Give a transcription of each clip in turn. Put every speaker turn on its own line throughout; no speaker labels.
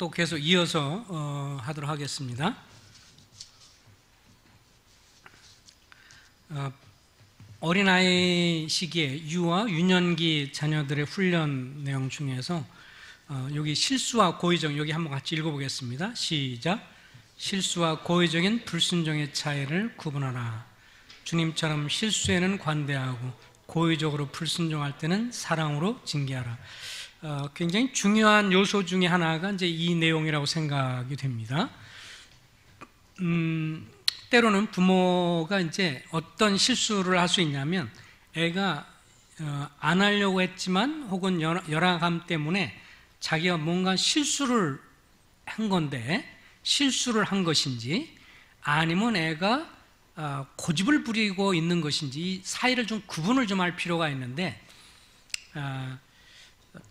또 계속 이어서 하도록 하겠습니다. 어린아이 시기에 유아, 유년기 자녀들의 훈련 내용 중에서 여기 실수와 고의적, 여기 한번 같이 읽어보겠습니다. 시작. 실수와 고의적인 불순종의 차이를 구분하라. 주님처럼 실수에는 관대하고 고의적으로 불순종할 때는 사랑으로 징계하라. 굉장히 중요한 요소 중에 하나가 이제 이 내용이라고 생각이 됩니다. 때로는 부모가 이제 어떤 실수를 할 수 있냐면 애가 안 하려고 했지만 혹은 열악함 때문에 자기가 뭔가 실수를 한 건데 실수를 한 것인지 아니면 애가 고집을 부리고 있는 것인지 이 사이를 좀 구분을 좀 할 필요가 있는데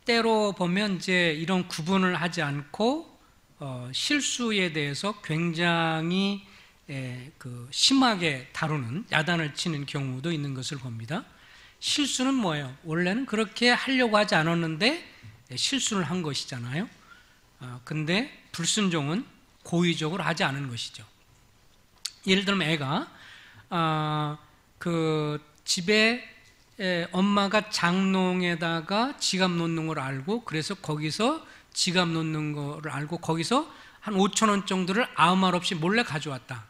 때로 보면 이제 이런 구분을 하지 않고 실수에 대해서 굉장히 심하게 다루는 야단을 치는 경우도 있는 것을 봅니다. 실수는 뭐예요? 원래는 그렇게 하려고 하지 않았는데 실수를 한 것이잖아요. 근데 불순종은 고의적으로 하지 않은 것이죠. 예를 들면 애가 그 집에 엄마가 장롱에다가 지갑 놓는 걸 알고 그래서 거기서 지갑 놓는 걸 알고 거기서 한 5,000원 정도를 아무 말 없이 몰래 가져왔다.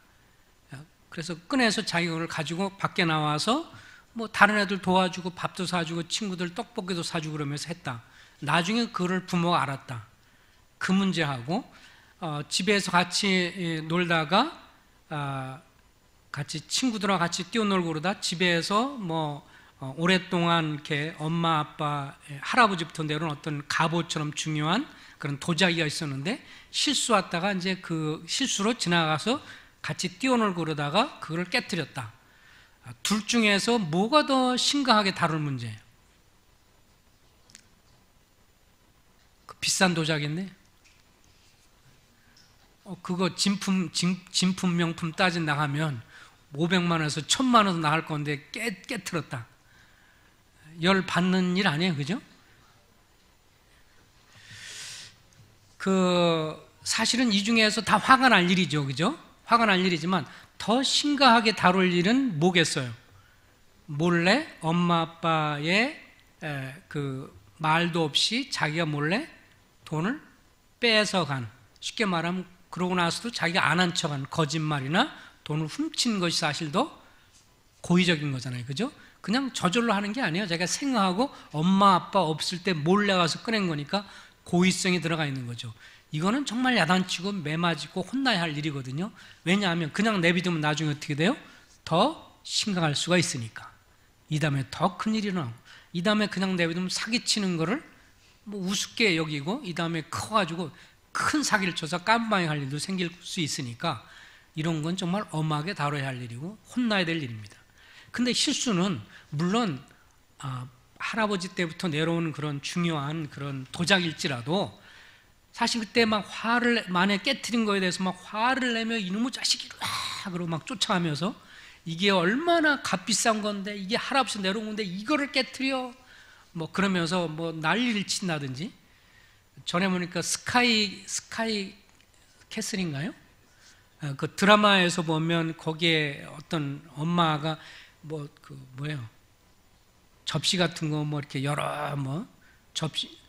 그래서 꺼내서 자기가 그걸 가지고 밖에 나와서 뭐 다른 애들 도와주고 밥도 사주고 친구들 떡볶이도 사주고 그러면서 했다. 나중에 그걸 부모가 알았다. 그 문제하고 집에서 같이 놀다가 같이 친구들하고 같이 뛰어놀고 그러다 집에서 뭐 오랫동안 이렇게 엄마 아빠 할아버지부터 내려온 어떤 갑오처럼 중요한 그런 도자기가 있었는데 실수했다가 이제 그 실수로 지나가서 같이 뛰어놀고 그러다가 그걸 깨뜨렸다. 둘 중에서 뭐가 더 심각하게 다룰 문제예요? 그 비싼 도자기인데 그거 진품 명품 따진 나가면 500만 원에서 1000만 원 나갈 건데 깨뜨렸다. 열 받는 일 아니에요, 그죠? 사실은 이 중에서 다 화가 날 일이죠, 그죠? 화가 날 일이지만 더 심각하게 다룰 일은 뭐겠어요? 몰래 엄마 아빠의 그 말도 없이 자기가 몰래 돈을 뺏어간, 쉽게 말하면 그러고 나서도 자기가 안 한 척한 거짓말이나 돈을 훔친 것이 사실 더 고의적인 거잖아요, 그죠? 그냥 저절로 하는 게 아니에요. 자기가 생각하고 엄마 아빠 없을 때 몰래 가서 꺼낸 거니까 고의성이 들어가 있는 거죠. 이거는 정말 야단치고 매맞고 혼나야 할 일이거든요. 왜냐하면 그냥 내비두면 나중에 어떻게 돼요? 더 심각할 수가 있으니까. 이 다음에 더 큰일이 일어나고 이 다음에 그냥 내비두면 사기치는 거를 뭐 우습게 여기고 이 다음에 커가지고 큰 사기를 쳐서 깜빵에 갈 일도 생길 수 있으니까 이런 건 정말 엄하게 다뤄야 할 일이고 혼나야 될 일입니다. 근데 실수는 물론 할아버지 때부터 내려오는 그런 중요한 그런 도자기일지라도 사실 그때 막 화를 만에 깨트린 거에 대해서 막 화를 내며 이놈의 자식이 그러고 막 쫓아가면서 이게 얼마나 값비싼 건데 이게 할아버지 내려온 건데 이거를 깨트려 뭐 그러면서 뭐 난리를 친다든지 전에 보니까 스카이 캐슬인가요? 그 드라마에서 보면 거기에 어떤 엄마가 접시 같은 거 뭐 이렇게 여러 접시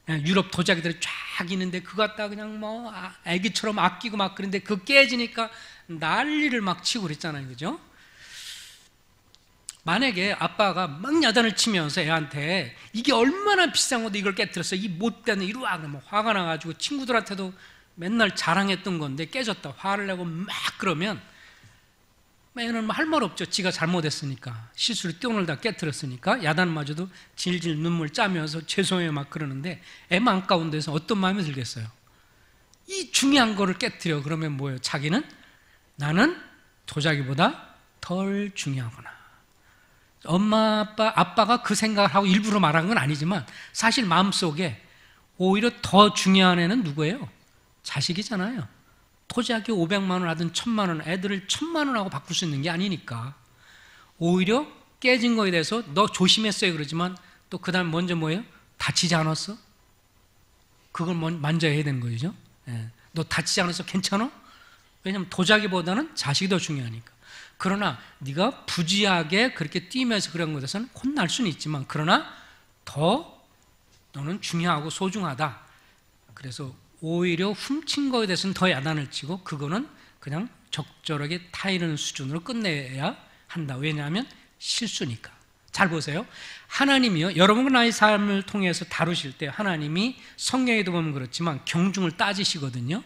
유럽 도자기들이 쫙 있는데 그거 갖다 그냥 뭐 애기처럼 아끼고 막 그런데 그거 깨지니까 난리를 막 치고 그랬잖아요, 그죠? 만약에 아빠가 막 야단을 치면서 애한테 이게 얼마나 비싼 건데 이걸 깨뜨렸어, 이 못되는 이리 와, 그러면 화가 나가지고 친구들한테도 맨날 자랑했던 건데 깨졌다 화를 내고 막 그러면 애는 할 말 없죠. 지가 잘못했으니까 실수로 뛰어놀다 깨뜨렸으니까 야단마저도 질질 눈물 짜면서 죄송해요 막 그러는데 애 마음 가운데서 어떤 마음이 들겠어요? 이 중요한 거를 깨뜨려 그러면 뭐예요? 자기는 나는 도자기보다 덜 중요하구나. 아빠가 그 생각을 하고 일부러 말한 건 아니지만 사실 마음속에 오히려 더 중요한 애는 누구예요? 자식이잖아요. 도자기 500만 원 하든 1000만 원, 애들을 1000만 원하고 바꿀 수 있는 게 아니니까 오히려 깨진 거에 대해서 너 조심했어요 그러지만 또 그 다음 먼저 뭐예요? 다치지 않았어? 그걸 만져야 해야 되는 거죠. 예. 너 다치지 않아서 괜찮아? 왜냐하면 도자기보다는 자식이 더 중요하니까. 그러나 네가 부지하게 그렇게 뛰면서 그런 것에서는 혼날 수는 있지만, 그러나 더 너는 중요하고 소중하다. 그래서 오히려 훔친 거에 대해서는 더 야단을 치고, 그거는 그냥 적절하게 타이르는 수준으로 끝내야 한다. 왜냐하면 실수니까. 잘 보세요. 하나님이요, 여러분 나의 삶을 통해서 다루실 때 하나님이 성경에도 보면 그렇지만 경중을 따지시거든요.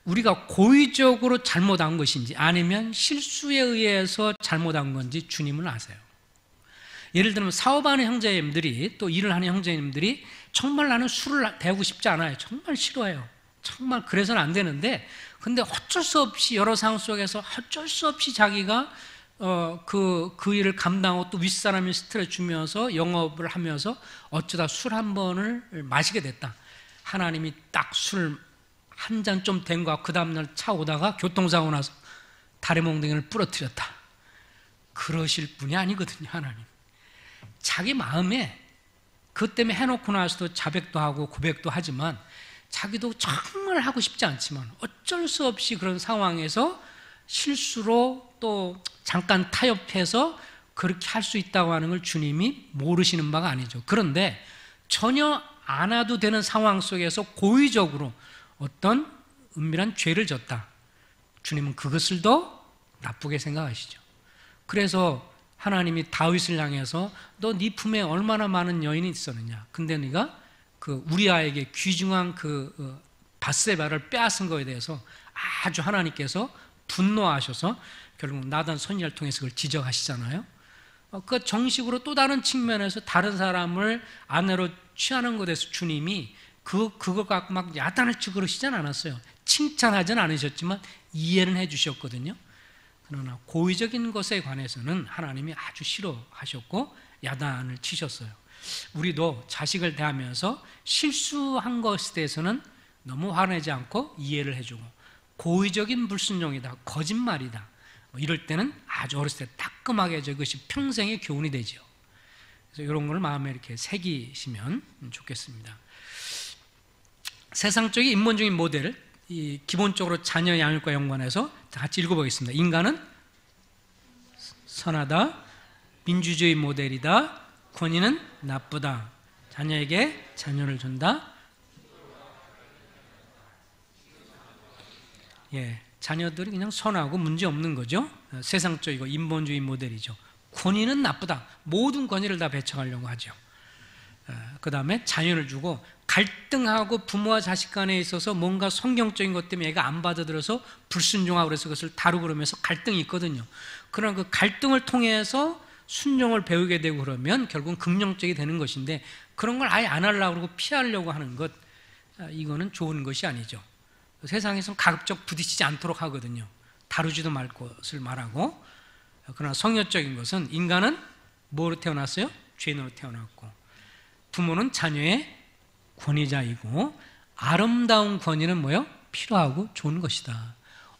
우리가 고의적으로 잘못한 것인지 아니면 실수에 의해서 잘못한 건지 주님은 아세요. 예를 들면 사업하는 형제님들이, 또 일을 하는 형제님들이 정말 나는 술을 배우고 싶지 않아요. 정말 싫어해요. 정말 그래서는 안 되는데, 근데 어쩔 수 없이 여러 상황 속에서 어쩔 수 없이 자기가 그 일을 감당하고 또 윗사람이 스트레스 주면서 영업을 하면서 어쩌다 술 한 번을 마시게 됐다. 하나님이 딱 술 한 잔 좀 된 거, 그 다음날 차 오다가 교통사고 나서 다리 몽둥이를 부러뜨렸다. 그러실 분이 아니거든요, 하나님. 자기 마음에 그것 때문에 해놓고 나서도 자백도 하고 고백도 하지만, 자기도 정말 하고 싶지 않지만 어쩔 수 없이 그런 상황에서 실수로 또 잠깐 타협해서 그렇게 할 수 있다고 하는 걸 주님이 모르시는 바가 아니죠. 그런데 전혀 안 와도 되는 상황 속에서 고의적으로 어떤 은밀한 죄를 졌다. 주님은 그것을 더 나쁘게 생각하시죠. 그래서 하나님이 다윗을 향해서 너 네 품에 얼마나 많은 여인이 있었느냐. 근데 네가 그 우리아에게 귀중한 그 밧세바를 빼앗은 거에 대해서 아주 하나님께서 분노하셔서 결국 나단 선지자를 통해서 그걸 지적하시잖아요. 그 정식으로 또 다른 측면에서 다른 사람을 아내로 취하는 것에 대해서 주님이 그거 갖고 막 야단을 치고 그러시진 않았어요. 칭찬하진 않으셨지만 이해는 해주셨거든요. 그러나 고의적인 것에 관해서는 하나님이 아주 싫어하셨고 야단을 치셨어요. 우리도 자식을 대하면서 실수한 것에 대해서는 너무 화내지 않고 이해를 해주고, 고의적인 불순종이다, 거짓말이다, 이럴 때는 아주 어렸을 때 따끔하게 이것이 평생의 교훈이 되죠. 그래서 이런 걸 마음에 이렇게 새기시면 좋겠습니다. 세상적인 인본주의 모델을 기본적으로 자녀 양육과 연관해서 같이 읽어보겠습니다. 인간은 선하다, 민주주의 모델이다, 권위는 나쁘다, 자녀에게 자녀를 준다. 예, 자녀들이 그냥 선하고 문제 없는 거죠. 세상적이고 인본주의 모델이죠. 권위는 나쁘다. 모든 권위를 다 배척하려고 하죠. 그 다음에 자녀를 주고, 갈등하고 부모와 자식 간에 있어서 뭔가 성경적인 것 때문에 애가 안 받아들여서 불순종하고 그래서 그것을 다루고 그러면서 갈등이 있거든요. 그러나 그 갈등을 통해서 순종을 배우게 되고 그러면 결국은 긍정적이 되는 것인데, 그런 걸 아예 안 하려고 그러고 피하려고 하는 것, 이거는 좋은 것이 아니죠. 세상에서는 가급적 부딪히지 않도록 하거든요. 다루지도 말 것을 말하고. 그러나 성경적인 것은 인간은 뭐로 태어났어요? 죄인으로 태어났고, 부모는 자녀의 권위자이고, 아름다운 권위는 뭐예요? 필요하고 좋은 것이다.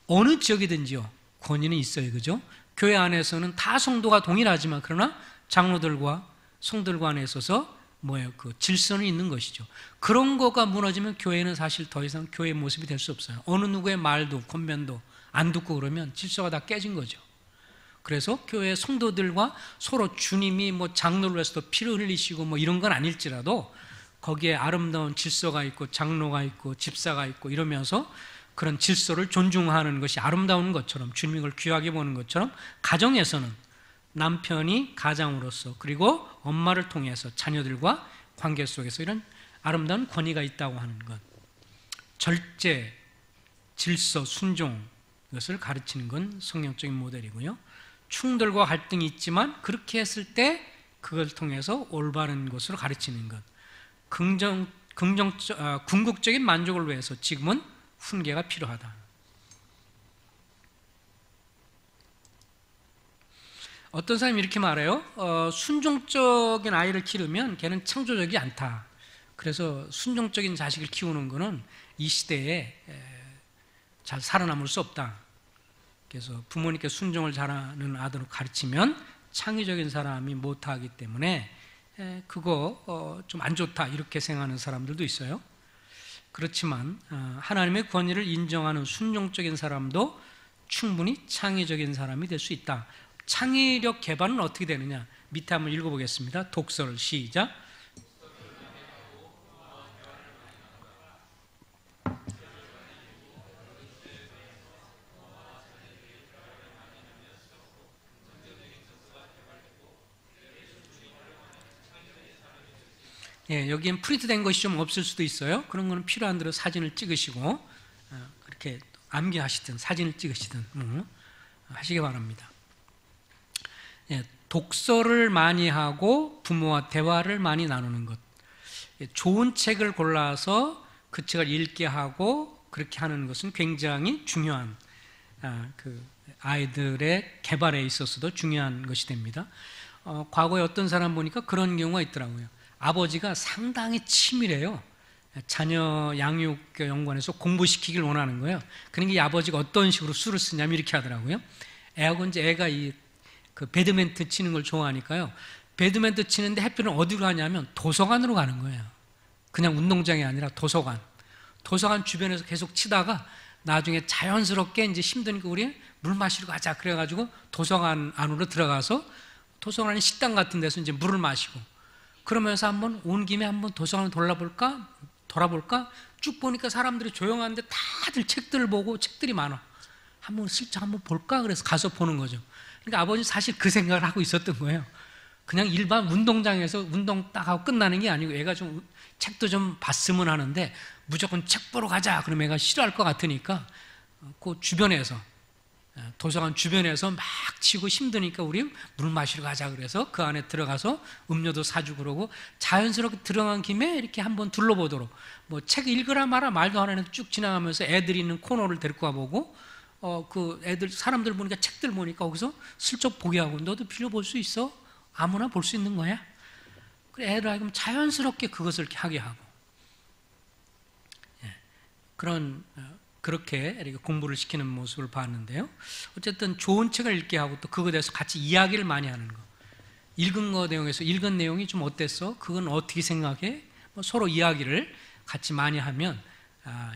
어느 지역이든지요, 권위는 있어요. 그죠? 교회 안에서는 다 성도가 동일하지만, 그러나 장로들과 성들 간에 있어서 뭐예요? 그 질서는 있는 것이죠. 그런 거가 무너지면 교회는 사실 더 이상 교회의 모습이 될 수 없어요. 어느 누구의 말도 권면도 안 듣고 그러면 질서가 다 깨진 거죠. 그래서 교회 성도들과 서로 주님이 뭐 장로를 위해서도 피를 흘리시고 뭐 이런 건 아닐지라도 거기에 아름다운 질서가 있고 장로가 있고 집사가 있고 이러면서 그런 질서를 존중하는 것이 아름다운 것처럼, 주님이 그걸 귀하게 보는 것처럼, 가정에서는 남편이 가장으로서 그리고 엄마를 통해서 자녀들과 관계 속에서 이런 아름다운 권위가 있다고 하는 것, 절제, 질서, 순종, 이것을 가르치는 건 성경적인 모델이고요. 충돌과 갈등이 있지만 그렇게 했을 때 그걸 통해서 올바른 것으로 가르치는 것, 궁극적인 만족을 위해서 지금은 훈계가 필요하다. 어떤 사람이 이렇게 말해요. 순종적인 아이를 기르면 걔는 창조적이 않다. 그래서 순종적인 자식을 키우는 것은 이 시대에 잘 살아남을 수 없다. 그래서 부모님께 순종을 잘하는 아들을 가르치면 창의적인 사람이 못하기 때문에 그거 좀 안 좋다, 이렇게 생각하는 사람들도 있어요. 그렇지만 하나님의 권위를 인정하는 순종적인 사람도 충분히 창의적인 사람이 될 수 있다. 창의력 개발은 어떻게 되느냐? 밑에 한번 읽어보겠습니다. 독서를 시작. 예, 여기엔 프린트된 것이 좀 없을 수도 있어요. 그런 거는 필요한 대로 사진을 찍으시고 그렇게 암기하시든 사진을 찍으시든 하시기 바랍니다. 예, 독서를 많이 하고 부모와 대화를 많이 나누는 것. 예, 좋은 책을 골라서 그 책을 읽게 하고 그렇게 하는 것은 굉장히 중요한 그 아이들의 개발에 있어서도 중요한 것이 됩니다. 과거에 어떤 사람 보니까 그런 경우가 있더라고요. 아버지가 상당히 치밀해요. 자녀 양육연구원에서 공부시키길 원하는 거예요. 그러니까 이 아버지가 어떤 식으로 수를 쓰냐면 이렇게 하더라고요. 애하고 이제 애가 그 배드민턴 치는 걸 좋아하니까요. 배드민턴 치는데 해필은 어디로 가냐면 도서관으로 가는 거예요. 그냥 운동장이 아니라 도서관. 도서관 주변에서 계속 치다가 나중에 자연스럽게 이제 힘드니까 우리 물 마시러 가자. 그래가지고 도서관 안으로 들어가서 도서관에 식당 같은 데서 이제 물을 마시고 그러면서 한번 온 김에 한번 도서관을 돌아볼까? 쭉 보니까 사람들이 조용한데 다들 책들을 보고 책들이 많아. 한번 슬쩍 한번 볼까? 그래서 가서 보는 거죠. 그러니까 아버지 사실 그 생각을 하고 있었던 거예요. 그냥 일반 운동장에서 운동 딱 하고 끝나는 게 아니고 애가 좀 책도 좀 봤으면 하는데 무조건 책 보러 가자. 그러면 애가 싫어할 것 같으니까 그 주변에서 도서관 주변에서 막 치고 힘드니까 우리 물 마시러 가자 그래서 그 안에 들어가서 음료도 사주고 그러고 자연스럽게 들어간 김에 이렇게 한번 둘러보도록 뭐 책 읽으라 마라 말도 안 하는데 쭉 지나가면서 애들이 있는 코너를 데리고 와보고 그 애들 사람들 보니까 책들 보니까 거기서 슬쩍 보게 하고 너도 빌려볼 수 있어? 아무나 볼 수 있는 거야? 그래 애들하고 자연스럽게 그것을 이렇게 하게 하고 그렇게 이렇게 공부를 시키는 모습을 봤는데요. 어쨌든 좋은 책을 읽게 하고 또 그거에 대해서 같이 이야기를 많이 하는 거. 읽은 거 내용에서 읽은 내용이 좀 어땠어? 그건 어떻게 생각해? 뭐 서로 이야기를 같이 많이 하면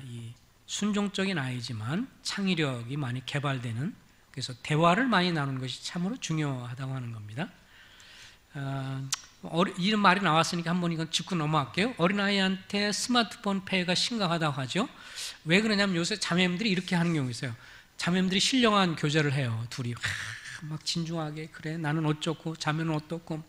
이 순종적인 아이지만 창의력이 많이 개발되는 그래서 대화를 많이 나누는 것이 참으로 중요하다고 하는 겁니다. 이런 말이 나왔으니까 한번 이건 짚고 넘어갈게요. 어린아이한테 스마트폰 폐해가 심각하다고 하죠. 왜 그러냐면 요새 자매님들이 이렇게 하는 경우 있어요. 자매님들이 신령한 교제를 해요. 둘이 막 진중하게 그래 나는 어쩌고 자매는 어떻고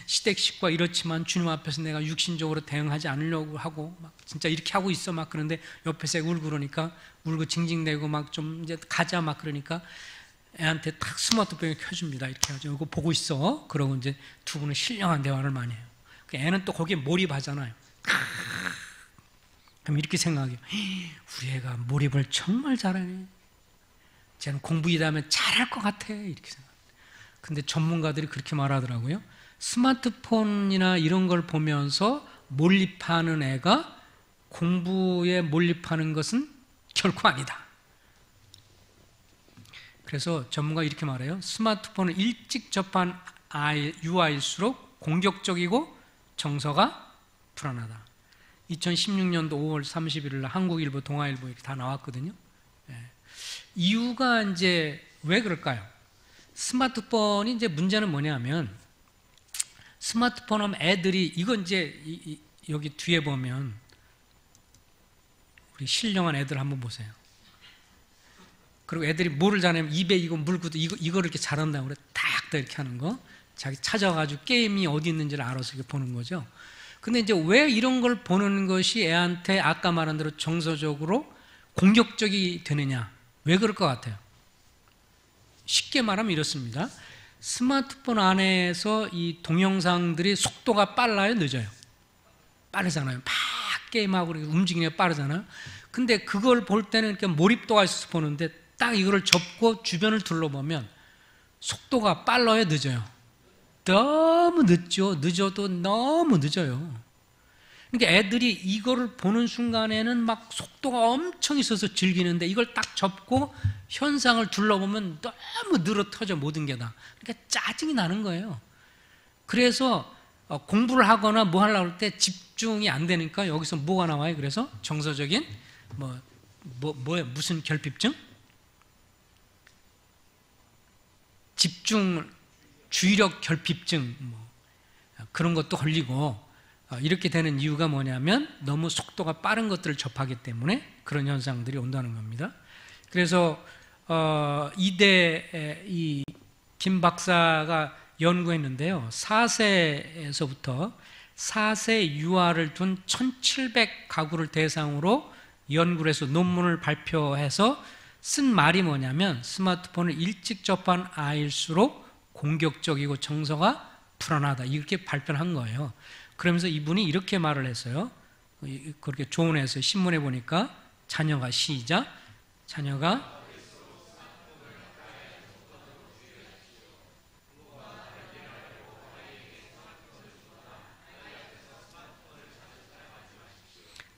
시댁식과 이렇지만 주님 앞에서 내가 육신적으로 대응하지 않으려고 하고 막 진짜 이렇게 하고 있어 막 그런데 옆에서 울고 그러니까 울고 징징대고 막 좀 이제 가자 막 그러니까 애한테 탁 스마트폰을 켜줍니다. 이렇게 해가지고 이거 보고 있어. 그러고 이제 두 분은 신령한 대화를 많이 해요. 애는 또 거기에 몰입하잖아요. 그럼 이렇게 생각해요. 우리 애가 몰입을 정말 잘하네. 쟤는 공부 일하면 잘할 것 같아. 이렇게 생각해요. 근데 전문가들이 그렇게 말하더라고요. 스마트폰이나 이런 걸 보면서 몰입하는 애가 공부에 몰입하는 것은 결코 아니다. 그래서 전문가 이렇게 말해요. 스마트폰을 일찍 접한 유아일수록 공격적이고 정서가 불안하다. 2016년도 5월 31일 날 한국일보, 동아일보 이렇게 다 나왔거든요. 이유가 이제 왜 그럴까요? 스마트폰이 이제 문제는 뭐냐면 스마트폰 하면 애들이 이건 이제 여기 뒤에 보면 우리 신령한 애들 한번 보세요. 그리고 애들이 뭐를 잘하냐면 입에 이거 물고도 이거를 이렇게 잘한다고 그래. 딱 이렇게 하는 거. 자기 찾아가지고 게임이 어디 있는지를 알아서 이렇게 보는 거죠. 근데 이제 왜 이런 걸 보는 것이 애한테 아까 말한 대로 정서적으로 공격적이 되느냐? 왜 그럴 것 같아요? 쉽게 말하면 이렇습니다. 스마트폰 안에서 이 동영상들이 속도가 빨라요, 늦어요? 빠르잖아요. 막 게임하고 움직이는 게 빠르잖아요. 근데 그걸 볼 때는 이렇게 몰입도가 있어서 보는데 딱 이거를 접고 주변을 둘러보면 속도가 빨라요, 늦어요? 너무 늦죠. 늦어도 너무 늦어요. 그러니까 애들이 이거를 보는 순간에는 막 속도가 엄청 있어서 즐기는데 이걸 딱 접고 현상을 둘러보면 너무 늘어터져 모든 게 다. 그러니까 짜증이 나는 거예요. 그래서 공부를 하거나 뭐 하려고 할 때 집중이 안 되니까 여기서 뭐가 나와요? 그래서 정서적인 뭐예요? 무슨 결핍증? 집중 주의력 결핍증 그런 것도 걸리고 이렇게 되는 이유가 뭐냐면 너무 속도가 빠른 것들을 접하기 때문에 그런 현상들이 온다는 겁니다. 그래서 이대 이 김 박사가 연구했는데요. 4세에서부터 4세 유아를 둔 1700가구를 대상으로 연구를 해서 논문을 발표해서 쓴 말이 뭐냐면 스마트폰을 일찍 접한 아이일수록 공격적이고 정서가 불안하다 이렇게 발표를 한 거예요. 그러면서 이분이 이렇게 말을 했어요. 그렇게 조언해서 신문에 보니까 자녀가 자녀가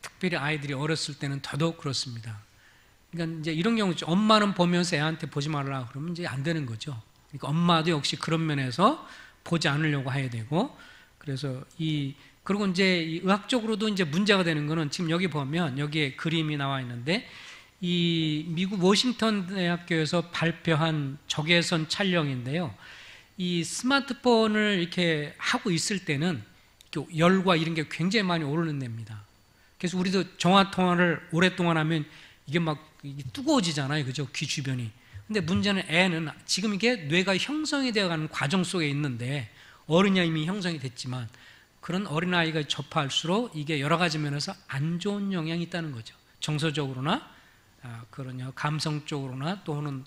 특별히 아이들이 어렸을 때는 더더욱 그렇습니다. 그러니까 이제 이런 경우죠. 엄마는 보면서 애한테 보지 말라 그러면 이제 안 되는 거죠. 그러니까 엄마도 역시 그런 면에서 보지 않으려고 해야 되고, 그래서 그리고 이제 의학적으로도 이제 문제가 되는 거는 지금 여기 보면 여기에 그림이 나와 있는데 이 미국 워싱턴 대학교에서 발표한 적외선 촬영인데요. 이 스마트폰을 이렇게 하고 있을 때는 열과 이런 게 굉장히 많이 오르는 데입니다. 그래서 우리도 전화 통화를 오랫동안 하면 이게 막 뜨거워지잖아요, 그죠? 귀 주변이. 근데 문제는 애는 지금 이게 뇌가 형성이 되어가는 과정 속에 있는데 어른이 이미 형성이 됐지만 그런 어린아이가 접할수록 이게 여러 가지 면에서 안 좋은 영향이 있다는 거죠. 정서적으로나 그런 감성적으로나 또는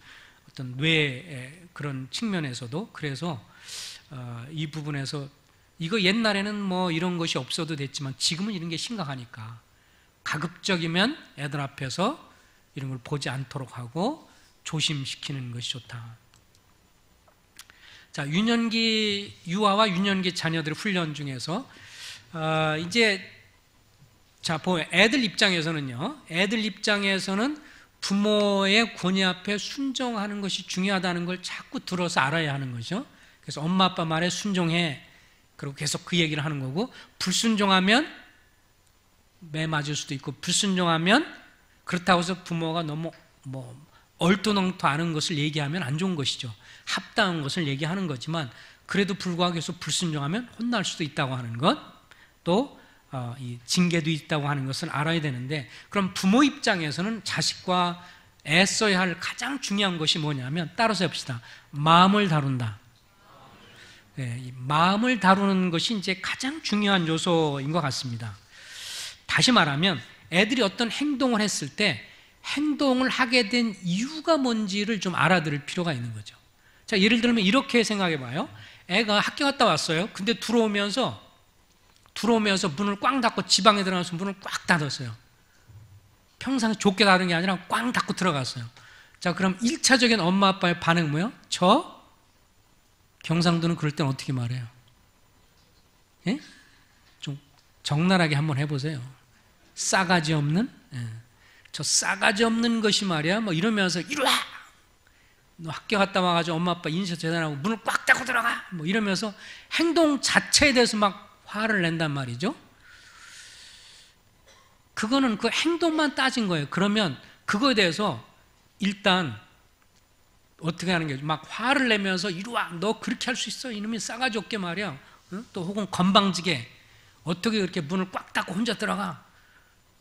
어떤 뇌의 그런 측면에서도. 그래서 이 부분에서 이거 옛날에는 뭐 이런 것이 없어도 됐지만 지금은 이런 게 심각하니까 가급적이면 애들 앞에서 이런 걸 보지 않도록 하고 조심시키는 것이 좋다. 자, 유아와 유년기 자녀들의 훈련 중에서 이제 자, 보면 애들 입장에서는 부모의 권위 앞에 순종하는 것이 중요하다는 걸 자꾸 들어서 알아야 하는 거죠. 그래서 엄마 아빠 말에 순종해. 그리고 계속 그 얘기를 하는 거고, 불순종하면 매 맞을 수도 있고, 불순종하면 그렇다고 해서 부모가 너무 얼토당토하는 것을 얘기하면 안 좋은 것이죠. 합당한 것을 얘기하는 거지만 그래도 불구하고 계속 불순종하면 혼날 수도 있다고 하는 것, 또 이 징계도 있다고 하는 것을 알아야 되는데, 그럼 부모 입장에서는 자식과 애써야 할 가장 중요한 것이 뭐냐면, 따라서 해봅시다. 마음을 다룬다. 네, 이 마음을 다루는 것이 이제 가장 중요한 요소인 것 같습니다. 다시 말하면 애들이 어떤 행동을 했을 때 행동을 하게 된 이유가 뭔지를 좀 알아들을 필요가 있는 거죠. 자, 예를 들면 이렇게 생각해 봐요. 애가 학교 갔다 왔어요. 근데 들어오면서 문을 꽝 닫고 지방에 들어가서 문을 꽉 닫았어요. 평상시 좁게 닫은 게 아니라 꽝 닫고 들어갔어요. 자, 그럼 1차적인 엄마 아빠의 반응 뭐예요? 경상도는 그럴 땐 어떻게 말해요? 예? 좀 적나라하게 한번 해보세요. 싸가지 없는? 예. 저 싸가지 없는 것이 말이야 뭐 이러면서 이리와! 너 학교 갔다 와가지고 엄마 아빠 인사 제대로 문을 꽉 닫고 들어가! 뭐 이러면서 행동 자체에 대해서 막 화를 낸단 말이죠. 그거는 그 행동만 따진 거예요. 그러면 그거에 대해서 일단 어떻게 하는 게, 막 화를 내면서 이리와, 너 그렇게 할 수 있어? 이놈이 싸가지 없게 말이야. 또 혹은 건방지게 어떻게 그렇게 문을 꽉 닫고 혼자 들어가?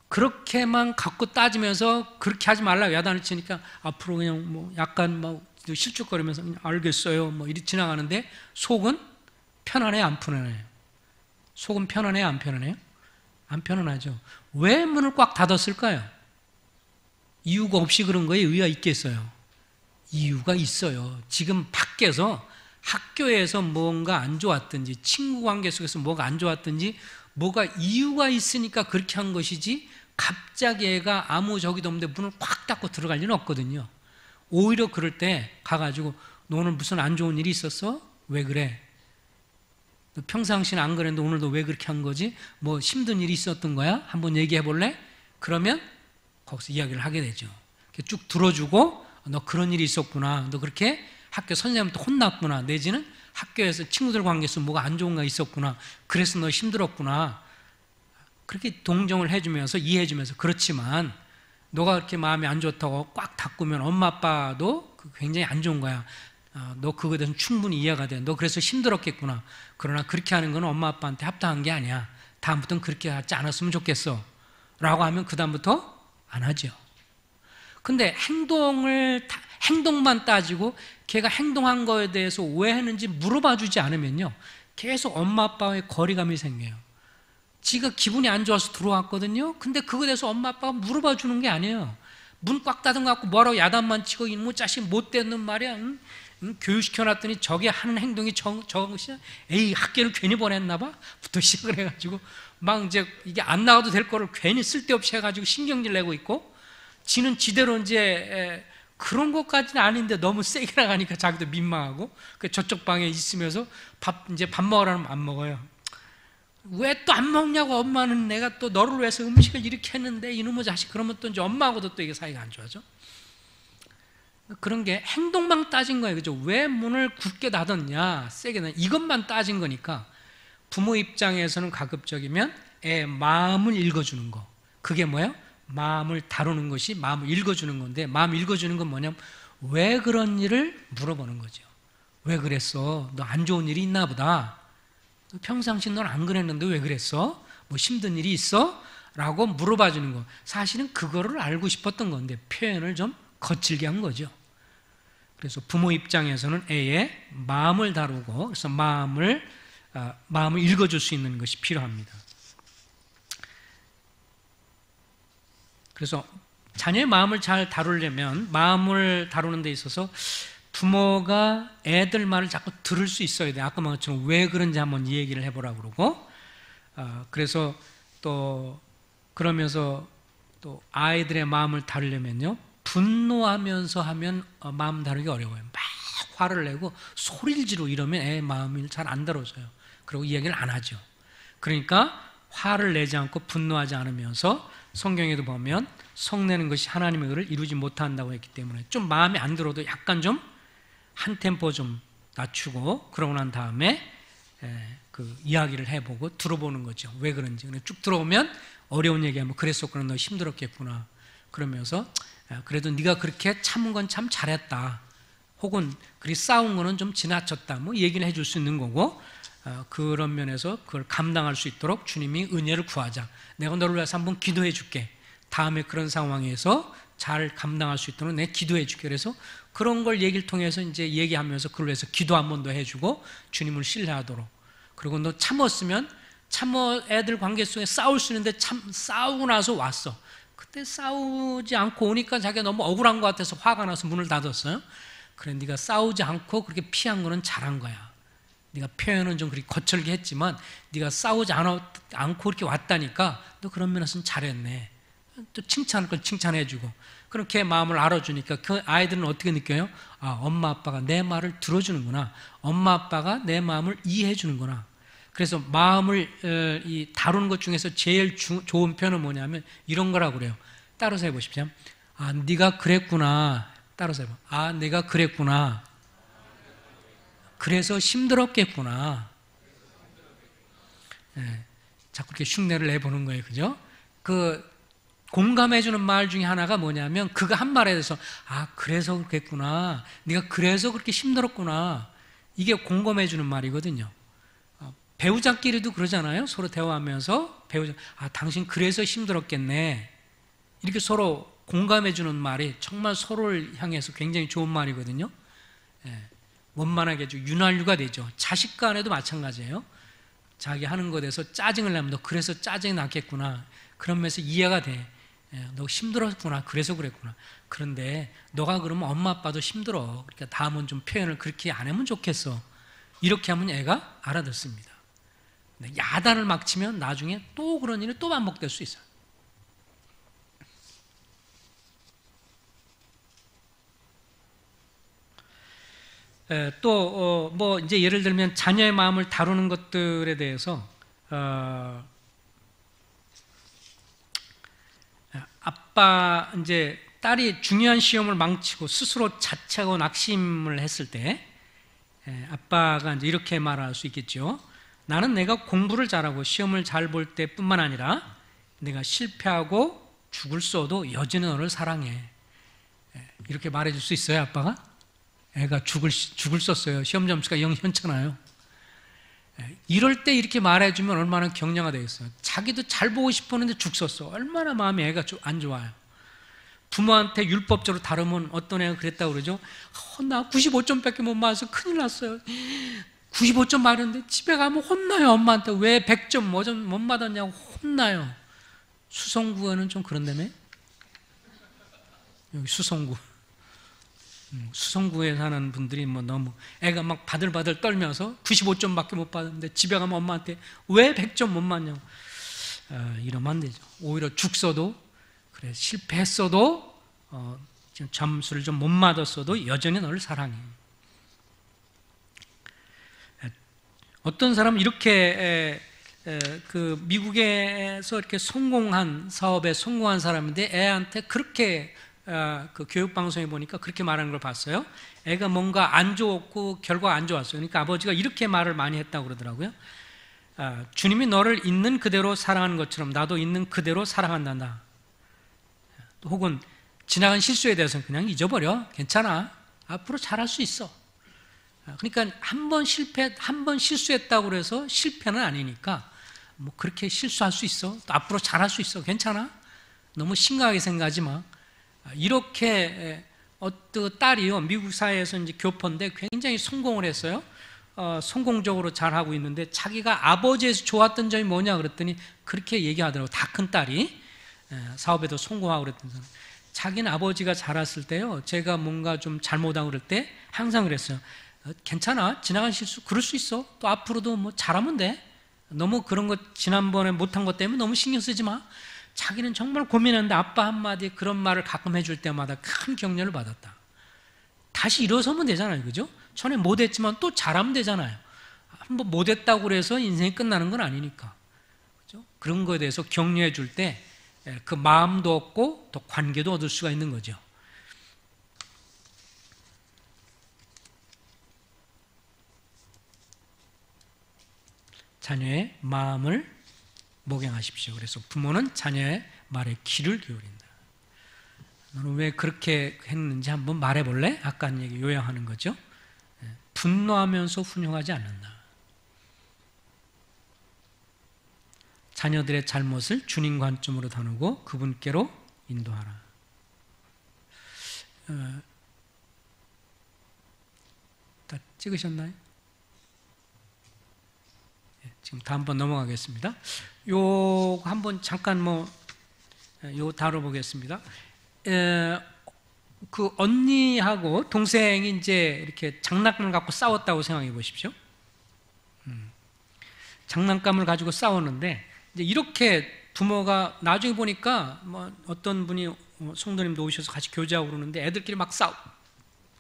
그렇게만 갖고 따지면서 그렇게 하지 말라고 야단을 치니까 앞으로 그냥 뭐 약간 뭐 실축거리면서 그냥 알겠어요 뭐 이리 지나가는데, 속은 편안해요, 안 편안해요? 속은 편안해요, 안 편안해요? 안 편안하죠. 왜 문을 꽉 닫았을까요? 이유가 없이 그런 거에 의의가 있겠어요? 이유가 있어요. 지금 밖에서 학교에서 뭔가 안 좋았든지 친구 관계 속에서 뭐가 안 좋았든지 뭐가 이유가 있으니까 그렇게 한 것이지, 갑자기 애가 아무 저기도 없는데 문을 꽉 닫고 들어갈 리는 없거든요. 오히려 그럴 때 가가지고 너 오늘 무슨 안 좋은 일이 있었어? 왜 그래? 너 평상시는 안 그랬는데 오늘도 왜 그렇게 한 거지? 뭐 힘든 일이 있었던 거야? 한번 얘기해 볼래? 그러면 거기서 이야기를 하게 되죠. 쭉 들어주고 너 그런 일이 있었구나, 너 그렇게 학교 선생님한테 혼났구나, 내지는 학교에서 친구들 관계에서 뭐가 안 좋은 거 있었구나. 그래서 너 힘들었구나. 그렇게 동정을 해주면서 이해해주면서 그렇지만 너가 그렇게 마음이 안 좋다고 꽉 닫으면 엄마 아빠도 굉장히 안 좋은 거야. 너 그거에 대해서는 충분히 이해가 돼. 너 그래서 힘들었겠구나. 그러나 그렇게 하는 건 엄마 아빠한테 합당한 게 아니야. 다음부터는 그렇게 하지 않았으면 좋겠어. 라고 하면 그 다음부터 안 하죠. 근데 행동만 따지고 걔가 행동한 거에 대해서 왜 했는지 물어봐 주지 않으면요, 계속 엄마 아빠와의 거리감이 생겨요. 지가 기분이 안 좋아서 들어왔거든요. 근데 그거에 대해서 엄마 아빠가 물어봐 주는 게 아니에요. 문 꽉 닫은 거 갖고 뭐라고 야단만 치고 이놈의 자식 못됐는 말이야. 교육시켜놨더니 저게 하는 행동이 저것이야. 에이, 학교를 괜히 보냈나 봐. 부터 시작을 해가지고 막 이제 이게 안 나와도 될 거를 괜히 쓸데없이 해가지고 신경질 내고 있고, 지는 지대로 이제 그런 것까지는 아닌데 너무 세게 나가니까 자기도 민망하고, 저쪽 방에 있으면서 이제 밥 먹으라면 안 먹어요. 왜 또 안 먹냐고. 엄마는 내가 또 너를 위해서 음식을 이렇게 했는데 이놈의 자식. 그러면 또 이제 엄마하고도 또 이게 사이가 안 좋아져. 그런 게 행동만 따진 거예요. 그죠? 왜 문을 굳게 닫았냐, 세게 닫았냐, 이것만 따진 거니까 부모 입장에서는 가급적이면 애 마음을 읽어주는 거. 그게 뭐예요? 마음을 다루는 것이 마음을 읽어주는 건데, 마음 읽어주는 건 뭐냐면 왜 그런 일을 물어보는 거죠. 왜 그랬어? 너 안 좋은 일이 있나 보다. 평상시 넌 안 그랬는데 왜 그랬어? 뭐 힘든 일이 있어? 라고 물어봐 주는 거. 사실은 그거를 알고 싶었던 건데 표현을 좀 거칠게 한 거죠. 그래서 부모 입장에서는 애의 마음을 다루고, 그래서 마음을 읽어줄 수 있는 것이 필요합니다. 그래서 자녀의 마음을 잘 다루려면 마음을 다루는 데 있어서 부모가 애들 말을 자꾸 들을 수 있어야 돼요. 아까 말한 것처럼 왜 그런지 한번 이 얘기를 해보라고 그러고, 그래서 또 그러면서 또 아이들의 마음을 다루려면요, 분노하면서 하면 마음 다루기 어려워요. 막 화를 내고 소리를 지르고 이러면 애 마음을 잘 안 다뤄져요. 그리고 이야기를 안 하죠. 그러니까 화를 내지 않고 분노하지 않으면서, 성경에도 보면 성내는 것이 하나님의 의를 이루지 못한다고 했기 때문에 좀 마음에 안 들어도 약간 좀 한 템포 좀 낮추고, 그러고 난 다음에 그 이야기를 해보고 들어보는 거죠. 왜 그런지. 쭉 들어오면 어려운 얘기하면 그랬었구나, 너 힘들었겠구나, 그러면서 그래도 네가 그렇게 참은 건 참 잘했다, 혹은 그리 싸운 거는 좀 지나쳤다, 뭐 얘기를 해줄 수 있는 거고, 그런 면에서 그걸 감당할 수 있도록 주님이 은혜를 구하자. 내가 너를 위해서 한번 기도해 줄게. 다음에 그런 상황에서 잘 감당할 수 있도록 내가 기도해 줄게. 그래서 그런 걸 얘기를 통해서 이제 얘기하면서 그걸 위해서 기도 한 번 더 해주고 주님을 신뢰하도록. 그리고 너 참았으면 애들 관계 속에 싸울 수 있는데 싸우고 나서 왔어. 그때 싸우지 않고 오니까 자기가 너무 억울한 것 같아서 화가 나서 문을 닫았어요. 그래, 네가 싸우지 않고 그렇게 피한 거는 잘한 거야. 네가 표현은 좀 그렇게 거칠게 했지만 네가 싸우지 않고 그렇게 왔다니까 너 그런 면에서는 잘했네. 또 칭찬할 걸 칭찬해주고, 그렇게 마음을 알아주니까 그 아이들은 어떻게 느껴요? 엄마 아빠가 내 말을 들어주는구나, 엄마 아빠가 내 마음을 이해해주는구나. 그래서 마음을 다루는 것 중에서 제일 좋은 표현은 뭐냐면 이런 거라고 그래요. 따라서 해보십시오. 네가 그랬구나. 따라서 해봐. 내가 그랬구나. 그래서 힘들었겠구나. 네, 자꾸 이렇게 흉내를 내보는 거예요. 그죠? 공감해주는 말 중에 하나가 뭐냐면, 그가 한 말에 대해서 그래서 그랬구나, 네가 그래서 그렇게 힘들었구나, 이게 공감해주는 말이거든요. 배우자끼리도 그러잖아요. 서로 대화하면서 당신 그래서 힘들었겠네, 이렇게 서로 공감해주는 말이 정말 서로를 향해서 굉장히 좋은 말이거든요. 원만하게 아주 윤활유가 되죠. 자식 간에도 마찬가지예요. 자기 하는 것에 대해서 짜증을 내면 너 그래서 짜증이 났겠구나, 그러면서 이해가 돼. 너 힘들었구나, 그래서 그랬구나. 그런데 너가 그러면 엄마 아빠도 힘들어, 그러니까 다음은 좀 표현을 그렇게 안 하면 좋겠어. 이렇게 하면 애가 알아듣습니다. 야단을 막 치면 나중에 또 그런 일이 또 반복될 수 있어요. 또 뭐 이제 예를 들면 자녀의 마음을 다루는 것들에 대해서 아빠, 이제 딸이 중요한 시험을 망치고 스스로 자책하고 낙심을 했을 때 아빠가 이제 이렇게 말할 수 있겠죠. 나는 내가 공부를 잘하고 시험을 잘 볼 때뿐만 아니라 내가 실패하고 죽을 써도 여전히 너를 사랑해. 이렇게 말해줄 수 있어요, 아빠가? 애가 죽을 썼어요. 시험 점수가 0 현찮아요. 이럴 때 이렇게 말해주면 얼마나 격려가 되겠어요. 자기도 잘 보고 싶었는데 죽 썼어. 얼마나 마음이 애가 안 좋아요. 부모한테 율법적으로 다루면 어떤 애가 그랬다고 그러죠. 나 95점밖에 못 맞아서 큰일 났어요. 95점 맞았는데 집에 가면 혼나요. 엄마한테 왜 100점 못 맞았냐고 혼나요. 수성구에는 좀 그런다며? 여기 수성구. 수성구에 사는 분들이 뭐 너무 애가 막 바들바들 떨면서 95점밖에 못 받았는데 집에 가면 엄마한테 왜 100점 못 맞냐고. 이러면 안 되죠. 오히려 죽 써도 그래 실패했어도 점수를 좀 못 맞았어도 여전히 너를 사랑해. 어떤 사람은 이렇게 그 미국에서 이렇게 성공한 사업에 성공한 사람인데 애한테 그렇게 그 교육 방송에 보니까 그렇게 말하는 걸 봤어요. 애가 뭔가 안 좋았고 결과가 안 좋았어요. 그러니까 아버지가 이렇게 말을 많이 했다고 그러더라고요. 주님이 너를 있는 그대로 사랑하는 것처럼 나도 있는 그대로 사랑한다. 혹은 지나간 실수에 대해서는 그냥 잊어버려. 괜찮아. 앞으로 잘할 수 있어. 그러니까 한 번 실수했다고 해서 실패는 아니니까 뭐 그렇게 실수할 수 있어. 또 앞으로 잘할 수 있어. 괜찮아. 너무 심각하게 생각하지 마. 이렇게 어떤 딸이요 미국 사회에서 이제 교포인데 굉장히 성공을 했어요. 성공적으로 잘하고 있는데 자기가 아버지에서 좋았던 점이 뭐냐 그랬더니 그렇게 얘기하더라고요. 다 큰 딸이 사업에도 성공하고 그랬던 사람. 자기는 아버지가 자랐을 때요 제가 뭔가 좀 잘못하고 그럴 때 항상 그랬어요. 괜찮아. 지나간 실수 그럴 수 있어. 또 앞으로도 뭐 잘하면 돼. 너무 그런 거 지난번에 못한 것 때문에 너무 신경 쓰지 마. 자기는 정말 고민했는데 아빠 한마디 그런 말을 가끔 해줄 때마다 큰 격려를 받았다. 다시 일어서면 되잖아요. 그죠? 전에 못했지만 또 잘하면 되잖아요. 한번 못했다고 그래서 인생이 끝나는 건 아니니까. 그죠? 그런 거에 대해서 격려해 줄 때 그 마음도 얻고 또 관계도 얻을 수가 있는 거죠. 자녀의 마음을 목양하십시오. 그래서 부모는 자녀의 말에 귀를 기울인다. 너는 왜 그렇게 했는지 한번 말해볼래? 아까 한 얘기 요약하는 거죠. 분노하면서 훈용하지 않는다. 자녀들의 잘못을 주님 관점으로 다루고 그분께로 인도하라. 다 찍으셨나요? 지금 다음번 넘어가겠습니다. 요 한번 잠깐 요 다뤄보겠습니다. 그 언니하고 동생이 이제 이렇게 장난감을 갖고 싸웠다고 생각해 보십시오. 장난감을 가지고 싸웠는데 이제 이렇게 부모가 나중에 보니까 뭐 어떤 분이 성도님도 오셔서 같이 교제하고 그러는데 애들끼리 막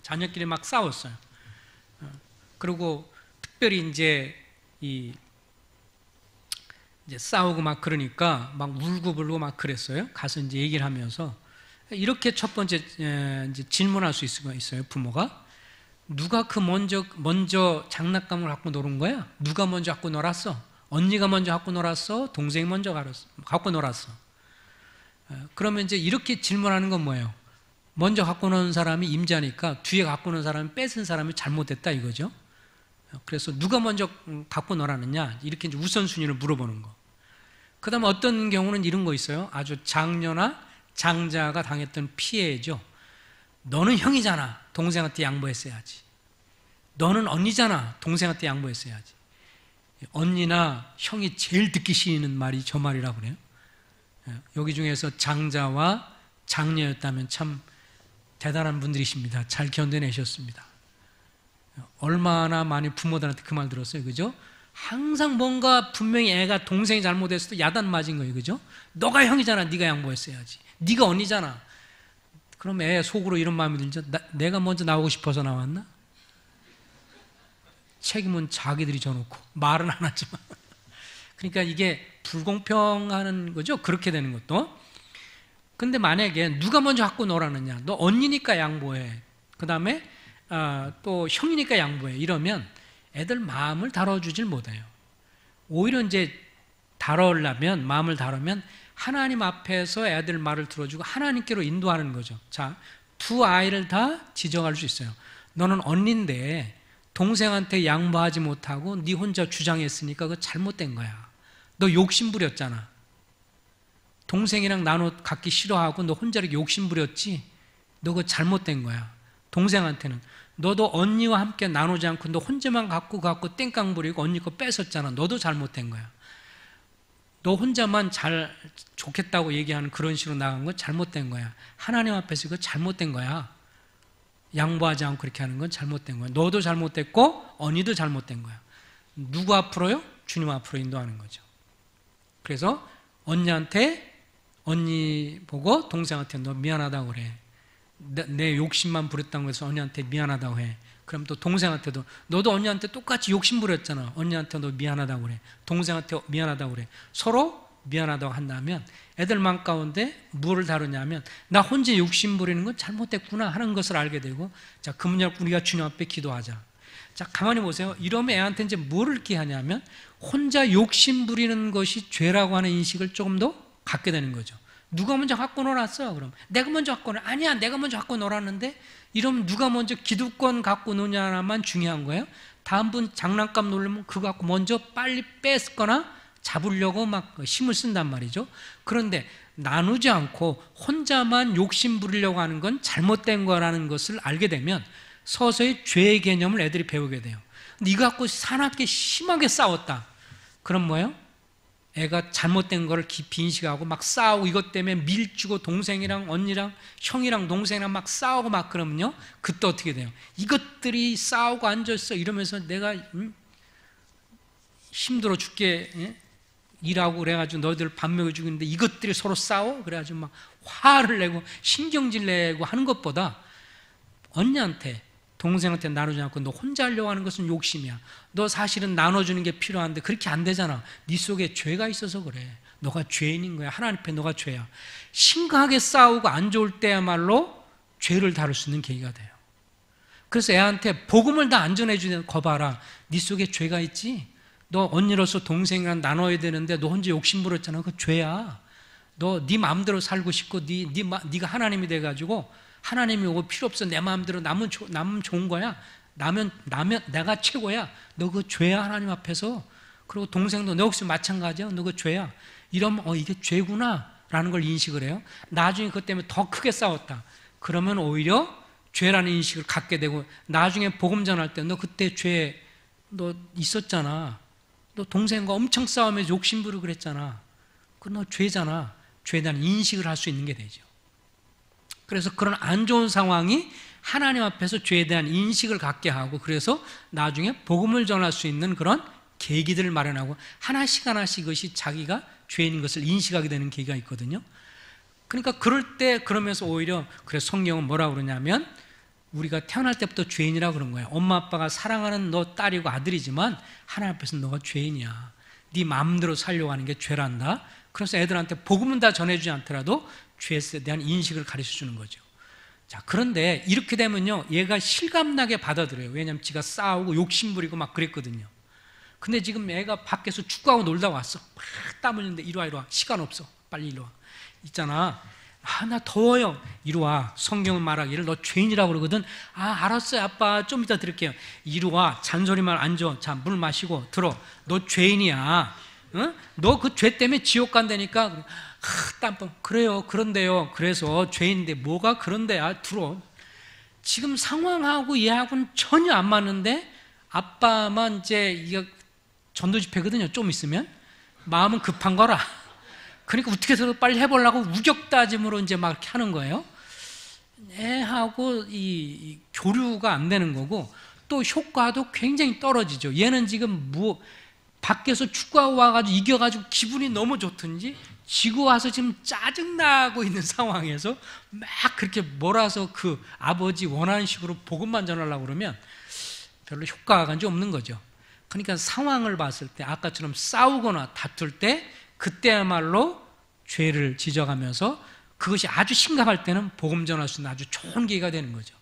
자녀끼리 막 싸웠어요. 그리고 특별히 이제 싸우고 막 그러니까 막 울고불고 막 그랬어요. 가서 이제 얘기를 하면서 이렇게 첫 번째 이제 질문할 수 있어요. 부모가 누가 먼저 장난감을 갖고 놀은 거야? 누가 먼저 갖고 놀았어? 언니가 먼저 갖고 놀았어? 동생이 먼저 갖고 놀았어? 그러면 이제 이렇게 질문하는 건 뭐예요? 먼저 갖고 노는 사람이 임자니까 뒤에 갖고 노는 사람이 뺏은 사람이 잘못됐다 이거죠. 그래서 누가 먼저 갖고 놀았느냐 이렇게 이제 우선순위를 물어보는 거. 그 다음에 어떤 경우는 이런 거 있어요. 아주 장녀나 장자가 당했던 피해죠. 너는 형이잖아. 동생한테 양보했어야지. 너는 언니잖아. 동생한테 양보했어야지. 언니나 형이 제일 듣기 싫은 말이 저 말이라고 그래요. 여기 중에서 장자와 장녀였다면 참 대단한 분들이십니다. 잘 견뎌내셨습니다. 얼마나 많이 부모들한테 그 말 들었어요. 그죠? 항상 뭔가 분명히 애가 동생이 잘못했을 때 야단 맞은 거예요. 그죠? 너가 형이잖아. 네가 양보했어야지. 네가 언니잖아. 그럼 애 속으로 이런 마음이 들죠. 내가 먼저 나오고 싶어서 나왔나? 책임은 자기들이 져놓고 말은 안 하지만 그러니까 이게 불공평하는 거죠. 그렇게 되는 것도. 근데 만약에 누가 먼저 갖고 놀았느냐 너 언니니까 양보해. 그 다음에 또 형이니까 양보해 이러면 애들 마음을 다뤄주질 못해요. 오히려 이제 마음을 다루면 하나님 앞에서 애들 말을 들어주고 하나님께로 인도하는 거죠. 자, 두 아이를 다 지적할 수 있어요. 너는 언니인데 동생한테 양보하지 못하고 네 혼자 주장했으니까 그거 잘못된 거야. 너 욕심 부렸잖아. 동생이랑 나눠 갖기 싫어하고 너 혼자 이렇게 욕심 부렸지? 너 그거 잘못된 거야. 동생한테는 너도 언니와 함께 나누지 않고 너 혼자만 갖고 땡깡 부리고 언니 거 뺏었잖아. 너도 잘못된 거야. 너 혼자만 잘 좋겠다고 얘기하는 그런 식으로 나간 건 잘못된 거야. 하나님 앞에서 그거 잘못된 거야. 양보하지 않고 그렇게 하는 건 잘못된 거야. 너도 잘못됐고 언니도 잘못된 거야. 누구 앞으로요? 주님 앞으로 인도하는 거죠. 그래서 언니 보고 동생한테 너 미안하다고 그래. 내 욕심만 부렸다고 해서 언니한테 미안하다고 해. 그럼 또 동생한테도 너도 언니한테 똑같이 욕심 부렸잖아. 언니한테 너 미안하다고 그래. 동생한테 미안하다고 그래. 서로 미안하다고 한다면 애들 마음 가운데 무엇을 다루냐면 나 혼자 욕심 부리는 건 잘못됐구나 하는 것을 알게 되고, 자, 그 문제를 우리가 주님 앞에 기도하자. 자, 가만히 보세요. 이러면 애한테 이제 뭐를 이렇게 하냐면 혼자 욕심 부리는 것이 죄라고 하는 인식을 조금 더 갖게 되는 거죠. 누가 먼저 갖고 놀았어? 그럼 내가 먼저 갖고 놀 아니야, 내가 먼저 갖고 놀았는데. 이러면 누가 먼저 기득권 갖고 노냐만 중요한 거예요. 다음 분 장난감 놀려면 그거 갖고 먼저 빨리 뺏거나 잡으려고 막 힘을 쓴단 말이죠. 그런데 나누지 않고 혼자만 욕심 부리려고 하는 건 잘못된 거라는 것을 알게 되면 서서히 죄의 개념을 애들이 배우게 돼요. 근데 이거 갖고 사납게 심하게 싸웠다. 그럼 뭐예요? 애가 잘못된 거를 깊이 인식하고 막 싸우고 이것 때문에 밀주고 동생이랑 언니랑 형이랑 동생이랑 막 싸우고 막 그러면요, 그때 어떻게 돼요? 이것들이 싸우고 앉아있어 이러면서 내가 힘들어 죽게 일하고 그래가지고 너희들 밥 먹여 주는데 이것들이 서로 싸워? 그래가지고 막 화를 내고 신경질 내고 하는 것보다 언니한테 동생한테 나누지 않고 너 혼자 하려고 하는 것은 욕심이야. 너 사실은 나눠주는 게 필요한데 그렇게 안 되잖아. 네 속에 죄가 있어서 그래. 너가 죄인인 거야. 하나님 앞에 너가 죄야. 심각하게 싸우고 안 좋을 때야말로 죄를 다룰 수 있는 계기가 돼요. 그래서 애한테 복음을 다 안 전해주는 거 봐라. 네 속에 죄가 있지? 너 언니로서 동생이랑 나눠야 되는데 너 혼자 욕심 부렸잖아. 그거 죄야. 너 네 마음대로 살고 싶고 네가 하나님이 돼가지고 하나님이 오고 필요 없어. 내 마음대로 나면 좋은 거야. 나면 내가 최고야. 너 그 죄야 하나님 앞에서. 그리고 동생도 너 혹시 마찬가지야. 너 그 죄야. 이러면 이게 죄구나 라는 걸 인식을 해요. 나중에 그것 때문에 더 크게 싸웠다. 그러면 오히려 죄라는 인식을 갖게 되고 나중에 복음 전할 때 너 그때 죄 너 있었잖아. 너 동생과 엄청 싸우면서 욕심 부리고 그랬잖아. 그 너 죄잖아. 죄에 대한 인식을 할 수 있는 게 되죠. 그래서 그런 안 좋은 상황이 하나님 앞에서 죄에 대한 인식을 갖게 하고, 그래서 나중에 복음을 전할 수 있는 그런 계기들을 마련하고 하나씩 그것이 자기가 죄인인 것을 인식하게 되는 계기가 있거든요. 그러니까 그럴 때 그러면서 오히려 그래서 성경은 뭐라고 그러냐면 우리가 태어날 때부터 죄인이라고 그런 거예요. 엄마 아빠가 사랑하는 너 딸이고 아들이지만 하나님 앞에서 너가 죄인이야. 네 마음대로 살려고 하는 게 죄란다. 그래서 애들한테 복음은 다 전해주지 않더라도 죄에 대한 인식을 가르쳐 주는 거죠. 자, 그런데 이렇게 되면요, 얘가 실감나게 받아들여요. 왜냐하면 지가 싸우고 욕심 부리고 막 그랬거든요. 근데 지금 애가 밖에서 축구하고 놀다 왔어. 막 땀 흘리는데 이리 와. 시간 없어. 빨리 이리 와. 있잖아. 나 더워요. 이리 와. 성경은 말하기를 너 죄인이라고 그러거든. 알았어요 아빠. 좀 이따 들을게요. 이리 와. 잔소리만 앉아. 자, 물 마시고 들어. 너 죄인이야. 응? 너 그 죄 때문에 지옥 간다니까. 땀뻥. 그래요. 그런데요. 그래서 죄인인데 뭐가 그런데야. 들어. 지금 상황하고 얘하고는 전혀 안 맞는데 아빠만 이제 이거 전도 집회거든요. 좀 있으면 마음은 급한 거라. 그러니까 어떻게 해서 빨리 해보려고 우격다짐으로 이제 막 이렇게 하는 거예요. 애하고 이 교류가 안 되는 거고 또 효과도 굉장히 떨어지죠. 얘는 지금 밖에서 축구하고 와가지고 이겨가지고 기분이 너무 좋든지 지고 와서 지금 짜증나고 있는 상황에서 막 그렇게 몰아서 그 아버지 원하는 식으로 복음만 전하려고 그러면 별로 효과가 없는 거죠. 그러니까 상황을 봤을 때 아까처럼 싸우거나 다툴 때 그때야말로 죄를 지적하면서 그것이 아주 심각할 때는 복음 전할 수 있는 아주 좋은 기회가 되는 거죠.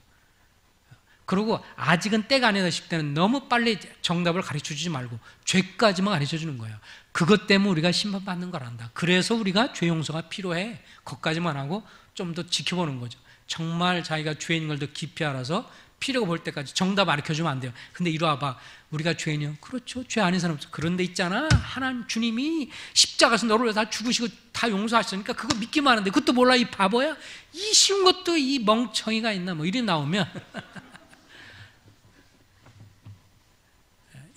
그리고 아직은 때가 아니다 싶을 때는 너무 빨리 정답을 가르쳐 주지 말고 죄까지만 가르쳐 주는 거예요. 그것 때문에 우리가 심판받는 거란다. 그래서 우리가 죄 용서가 필요해. 그것까지만 하고 좀 더 지켜보는 거죠. 정말 자기가 죄인 걸 더 깊이 알아서 필요가 볼 때까지 정답 가르쳐주면 안 돼요. 근데 이리 와봐. 우리가 죄인이요? 그렇죠. 죄 아닌 사람 없어. 그런데 있잖아. 하나님 주님이 십자가에서 너를 위해서 다 죽으시고 다 용서하셨으니까 그거 믿기만 하는데 그것도 몰라 이 바보야? 이 쉬운 것도 이 멍청이가 있나? 뭐 이리 나오면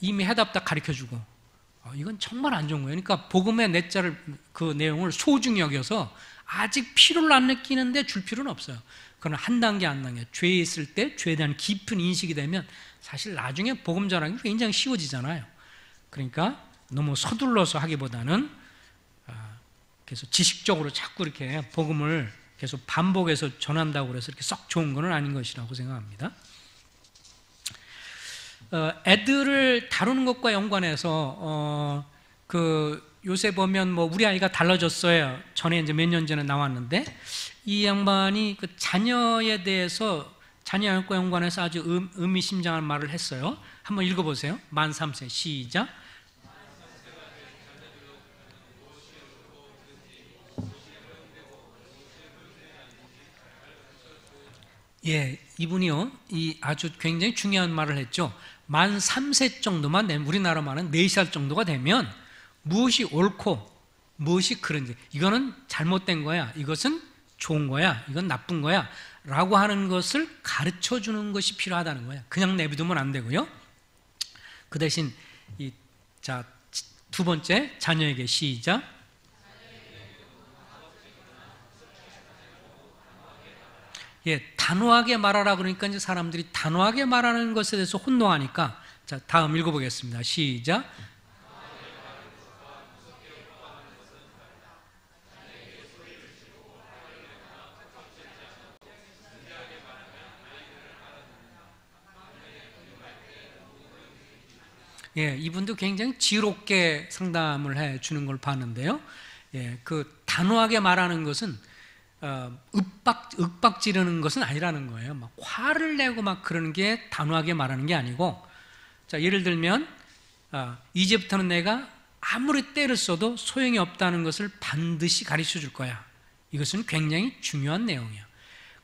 이미 해답 다 가르쳐주고 이건 정말 안 좋은 거예요. 그러니까 복음의 넷자를 그 내용을 소중히 여겨서 아직 필요를 안 느끼는데 줄 필요는 없어요. 그건 한 단계 한 단계 죄에 있을 때 죄에 대한 깊은 인식이 되면 사실 나중에 복음 전하기 굉장히 쉬워지잖아요. 그러니까 너무 서둘러서 하기보다는 계속 지식적으로 자꾸 이렇게 복음을 계속 반복해서 전한다고 그래서 이렇게 썩 좋은 건 아닌 것이라고 생각합니다. 애들을 다루는 것과 연관해서 요새 보면 뭐 우리 아이가 달라졌어요. 전에 이제 몇 년 전에 나왔는데 이 양반이 그 자녀에 대해서 자녀과 연관해서 아주 의미심장한 말을 했어요. 한번 읽어보세요. 만 3세 시작. 예, 이분이요, 이 아주 굉장히 중요한 말을 했죠. 만 3세 정도만 되면, 우리나라 말은 4살 정도가 되면 무엇이 옳고 무엇이 그른지, 이거는 잘못된 거야, 이것은 좋은 거야, 이건 나쁜 거야 라고 하는 것을 가르쳐 주는 것이 필요하다는 거야. 그냥 내비두면 안 되고요. 그 대신 두 번째, 자녀에게 시작. 예, 단호하게 말하라 그러니까 이제 사람들이 단호하게 말하는 것에 대해서 혼동하니까, 자, 다음 읽어보겠습니다. 시작. 예, 이분도 굉장히 지혜롭게 상담을 해 주는 걸 봤는데요. 예, 그 단호하게 말하는 것은 윽박 지르는 것은 아니라는 거예요. 막 화를 내고 막 그러는 게 단호하게 말하는 게 아니고, 자, 예를 들면 이제부터는 내가 아무리 때를 써도 소용이 없다는 것을 반드시 가르쳐 줄 거야. 이것은 굉장히 중요한 내용이에요.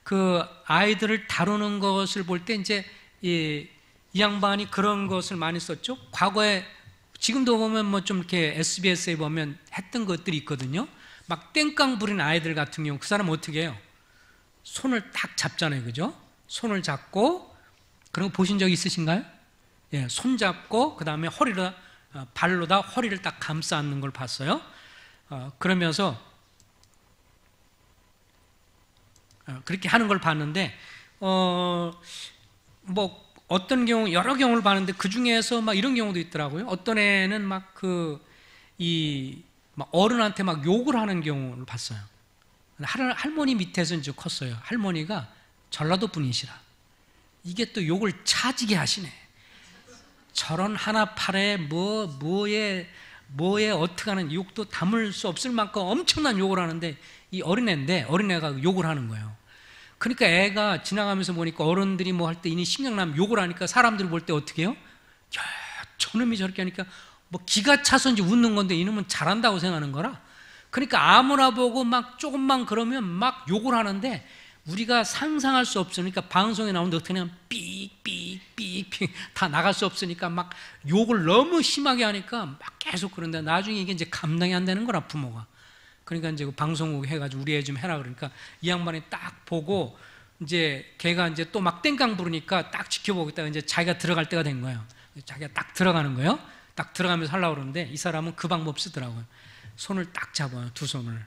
그 아이들을 다루는 것을 볼 때 이제 이 양반이 그런 것을 많이 썼죠. 과거에, 지금도 보면 뭐 좀 이렇게 SBS에 보면 했던 것들이 있거든요. 막 땡깡 부린 아이들 같은 경우 그 사람 어떻게 해요? 손을 딱 잡잖아요, 그죠? 손을 잡고, 그런 거 보신 적 있으신가요? 예, 손 잡고 그 다음에 발로다 허리를 딱 감싸 안는 걸 봤어요. 그러면서 그렇게 하는 걸 봤는데, 뭐 어떤 경우, 여러 경우를 봤는데 그 중에서 막 이런 경우도 있더라고요. 어떤 애는 막 막 어른한테 막 욕을 하는 경우를 봤어요. 할머니 밑에서 이제 컸어요. 할머니가 전라도 분이시라. 이게 또 욕을 차지게 하시네. 저런 하나 팔에 뭐에 어떻게 하는 욕도 담을 수 없을 만큼 엄청난 욕을 하는데, 이 어린애인데 어린애가 욕을 하는 거예요. 그러니까 애가 지나가면서 보니까 어른들이 뭐 할 때 이니 신경나면 욕을 하니까 사람들이 볼 때 어떻게 해요? 야, 저놈이 저렇게 하니까 뭐 기가 차서인지 웃는 건데 이놈은 잘한다고 생각하는 거라. 그러니까 아무나 보고 막 조금만 그러면 막 욕을 하는데, 우리가 상상할 수 없으니까 방송에 나오는데 어떻게 하냐면 삑삑삑삑 다 나갈 수 없으니까 막 욕을 너무 심하게 하니까 막 계속 그런데 나중에 이게 이제 감당이 안 되는 거라, 부모가. 그러니까 이제 그 방송국 해가지고 우리 애 좀 해라 그러니까 이 양반이 딱 보고, 이제 걔가 이제 또 막 땡깡 부르니까 딱 지켜보고 있다가 이제 자기가 들어갈 때가 된 거예요. 자기가 딱 들어가는 거예요. 딱 들어가면서 하려고 그러는데 이 사람은 그 방법 쓰더라고요. 손을 딱 잡아요, 두 손을.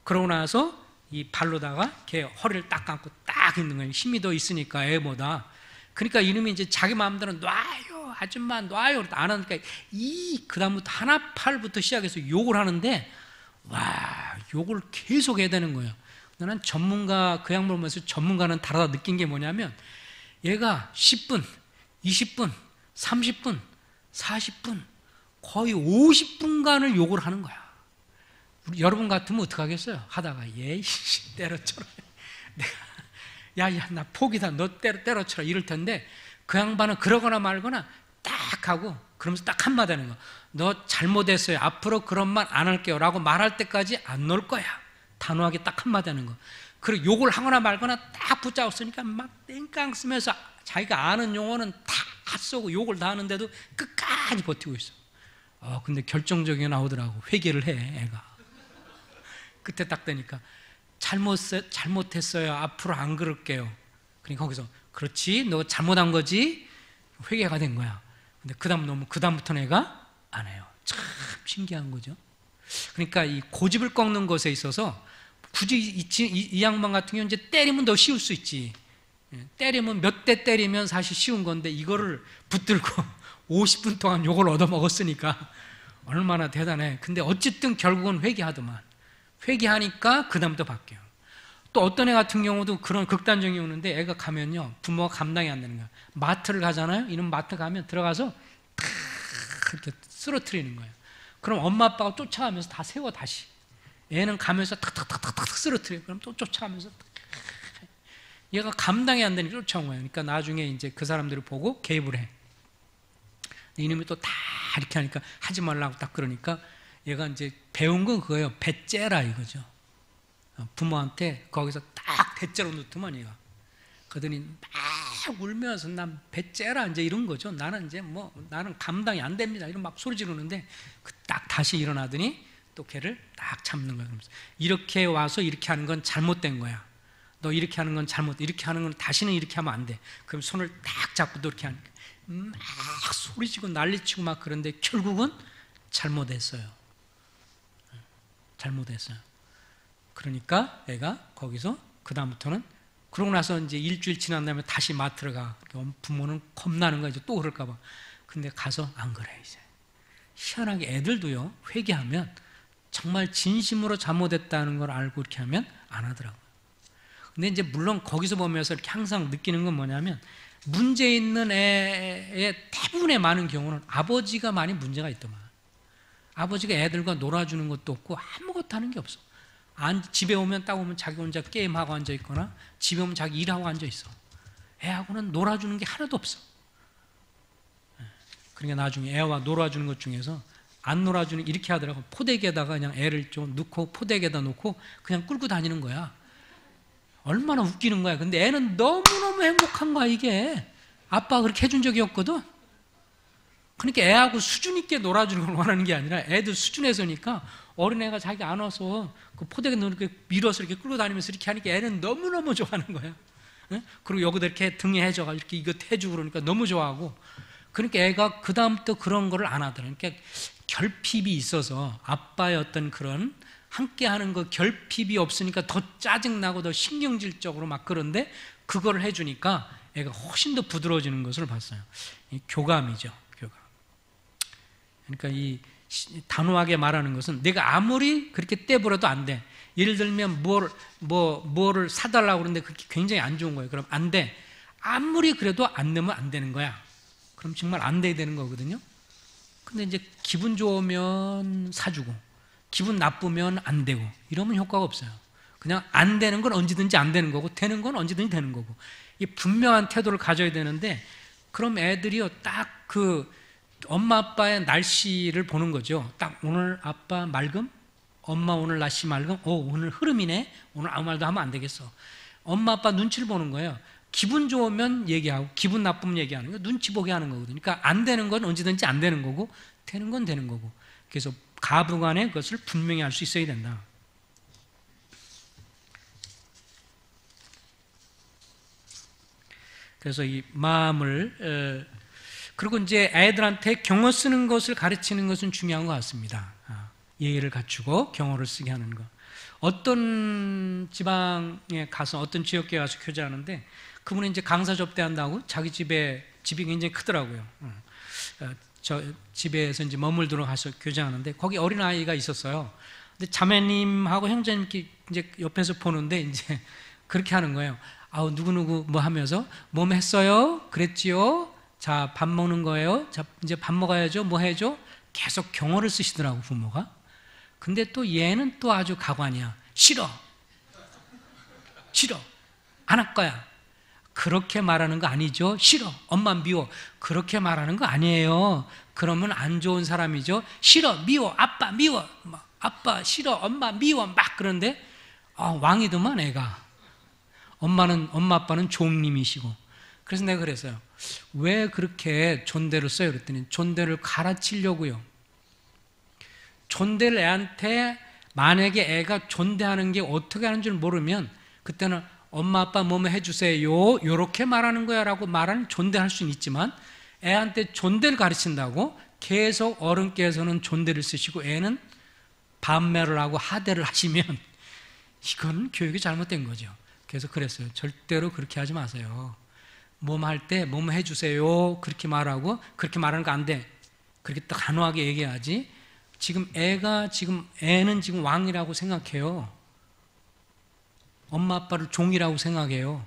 그러고 나서 이 발로다가 걔 허리를 딱 감고 딱 있는 거예요. 힘이 더 있으니까 애보다. 그러니까 이놈이 이제 자기 마음대로 놔요, 아줌마 놔요 안 하니까 그 다음부터 하나 팔부터 시작해서 욕을 하는데, 와, 욕을 계속 해야 되는 거예요. 나는 전문가, 그 양반을 보면서 전문가는 다르다 느낀 게 뭐냐면, 얘가 10분, 20분, 30분, 40분, 거의 50분간을 욕을 하는 거야. 여러분 같으면 어떡하겠어요? 하다가 때려쳐라. 내가 야야 나 포기다, 너 때려쳐라 이럴 텐데, 그 양반은 그러거나 말거나 딱 하고 그러면서 딱 한마디 하는 거야. 너 잘못했어요, 앞으로 그런 말 안 할게요 라고 말할 때까지 안 놓을 거야. 단호하게 딱 한마디 하는 거. 그리고 욕을 하거나 말거나 딱 붙잡았으니까 막 땡깡 쓰면서 자기가 아는 용어는 다 쓰고 욕을 다 하는데도 끝까지 버티고 있어. 근데 결정적인 게 나오더라고. 회개를 해 애가. 그때 딱 되니까 잘못했어요, 앞으로 안 그럴게요. 그러니까 거기서 그렇지, 너 잘못한 거지, 회개가 된 거야. 근데 그다음부터는 애가 안 해요. 참 신기한 거죠. 그러니까 이 고집을 꺾는 것에 있어서 굳이 이 양반 같은 경우는 이제 때리면 더 쉬울 수 있지. 때리면 몇 대 때리면 사실 쉬운 건데, 이거를 붙들고 50분 동안 욕을 얻어먹었으니까 얼마나 대단해. 근데 어쨌든 결국은 회개하더만. 회개하니까 그 다음부터 바뀌어요. 또 어떤 애 같은 경우도 그런 극단적인 경우인데, 애가 가면요 부모가 감당이 안 되는 거야. 마트를 가잖아요. 이런 마트 가면 들어가서 탁 이렇게 쓰러뜨리는 거예요. 그럼 엄마 아빠가 쫓아가면서 다 세워 다시. 애는 가면서 탁탁탁탁탁 쓰러뜨려. 그럼 또 쫓아가면서 얘가 감당이 안 되니까 쫓아온 거예요. 그러니까 나중에 이제 그 사람들을 보고 개입을 해. 이놈이 또 다 이렇게 하니까 하지 말라고 딱 그러니까 얘가 이제 배운 건 그거예요. 배째라 이거죠. 부모한테 거기서 딱 대째로 놓더만 얘가. 그러더니 막 울면서 난 배째라 이제 이런 거죠. 나는 이제 나는 감당이 안 됩니다. 이런 막 소리 지르는데 딱 다시 일어나더니 또 걔를 딱 잡는 거예요. 그러면서 이렇게 와서 이렇게 하는 건 잘못된 거야. 너 이렇게 하는 건 잘못, 이렇게 하는 건 다시는 이렇게 하면 안 돼. 그럼 손을 딱 잡고 또 이렇게 하니까 막 소리치고 난리치고 막 그런데 결국은 잘못했어요. 잘못했어요. 그러니까 애가 거기서 그 다음부터는, 그러고 나서 이제 일주일 지난 다음에 다시 마트를 가. 부모는 겁나는 거야. 이제 또 그럴까 봐. 근데 가서 안 그래 이제. 희한하게 애들도요 회개하면 정말 진심으로 잘못했다는 걸 알고 이렇게 하면 안 하더라고요. 근데 이제 물론 거기서 보면서 이렇게 항상 느끼는 건 뭐냐면, 문제 있는 애의 대부분의 많은 경우는 아버지가 많이 문제가 있더만. 아버지가 애들과 놀아주는 것도 없고 아무것도 하는 게 없어. 집에 오면 딱 오면 자기 혼자 게임하고 앉아있거나 집에 오면 자기 일하고 앉아있어. 애하고는 놀아주는 게 하나도 없어. 그러니까 나중에 애와 놀아주는 것 중에서 안 놀아주는, 이렇게 하더라고. 포대기에다가 그냥 애를 좀 넣고 포대기에다 놓고 그냥 끌고 다니는 거야. 얼마나 웃기는 거야. 근데 애는 너무너무 행복한 거야. 이게 아빠가 그렇게 해준 적이 없거든. 그러니까 애하고 수준 있게 놀아주는 걸 원하는 게 아니라 애들 수준에서니까 어린애가 자기 안아서 그 포대기 이렇게 밀어서 이렇게 끌고 다니면서 이렇게 하니까 애는 너무너무 좋아하는 거야. 그리고 여기다 이렇게 등에 해줘가 이렇게 이거 해주고 그러니까 너무 좋아하고. 그러니까 애가 그 다음부터 그런 거를 안 하더라고요. 그러니까 결핍이 있어서 아빠의 어떤 그런 함께하는 그 결핍이 없으니까 더 짜증나고 더 신경질적으로 막 그런데, 그걸 해주니까 애가 훨씬 더 부드러워지는 것을 봤어요. 이 교감이죠. 교감. 그러니까 이 단호하게 말하는 것은 내가 아무리 그렇게 떼버려도 안 돼. 예를 들면 뭐를 사달라고 그러는데 그게 굉장히 안 좋은 거예요. 그럼 안 돼. 아무리 그래도 안 내면 안 되는 거야. 그럼 정말 안 돼야 되는 거거든요. 근데 이제 기분 좋으면 사주고 기분 나쁘면 안 되고 이러면 효과가 없어요. 그냥 안 되는 건 언제든지 안 되는 거고 되는 건 언제든지 되는 거고, 이 분명한 태도를 가져야 되는데, 그럼 애들이요 딱 그 엄마 아빠의 날씨를 보는 거죠. 딱 오늘 아빠 맑음? 엄마 오늘 날씨 맑음? 오늘 흐름이네? 오늘 아무 말도 하면 안 되겠어. 엄마 아빠 눈치를 보는 거예요. 기분 좋으면 얘기하고 기분 나쁘면 얘기하는 거, 눈치 보게 하는 거거든요. 그러니까 안 되는 건 언제든지 안 되는 거고 되는 건 되는 거고, 그래서 가부간에 그것을 분명히 할 수 있어야 된다. 그래서 이 마음을 그리고 이제 애들한테 경어 쓰는 것을 가르치는 것은 중요한 것 같습니다. 예의를 갖추고 경어를 쓰게 하는 것. 어떤 지방에 가서 어떤 지역에 가서 교제하는데, 그분이 이제 강사 접대한다고 자기 집이 굉장히 크더라고요. 저 집에서 이제 머물도록 가서 교제하는데 거기 어린 아이가 있었어요. 근데 자매님하고 형제님께 이제 옆에서 보는데 이제 그렇게 하는 거예요. 누구누구 뭐 하면서 뭐 했어요? 그랬지요? 자, 밥 먹는 거예요? 자, 이제 밥 먹어야죠? 뭐 해줘? 계속 경어를 쓰시더라고, 부모가. 근데 또 얘는 또 아주 가관이야. 싫어. 안 할 거야. 그렇게 말하는 거 아니죠. 싫어. 엄마 미워. 그렇게 말하는 거 아니에요. 그러면 안 좋은 사람이죠. 싫어. 미워. 아빠 미워. 아빠 싫어. 엄마 미워. 막 그런데 왕이더만 애가. 엄마 아빠는 종님이시고. 그래서 내가 그랬어요. 왜 그렇게 존대를 써요? 그랬더니 존대를 가르치려고요. 존대를 애한테 만약에 애가 존대하는 게 어떻게 하는 줄 모르면 그때는 엄마 아빠 뭐뭐 해주세요 요렇게 말하는 거야 라고 말하는 존대할 수는 있지만 애한테 존대를 가르친다고 계속 어른께서는 존대를 쓰시고 애는 반매를 하고 하대를 하시면 이건 교육이 잘못된 거죠. 그래서 그랬어요. 절대로 그렇게 하지 마세요. 뭐뭐 할 때 뭐뭐 해주세요 그렇게 말하고 그렇게 말하는 거 안 돼. 그렇게 딱 단호하게 얘기하지. 애는 지금 왕이라고 생각해요. 엄마 아빠를 종이라고 생각해요.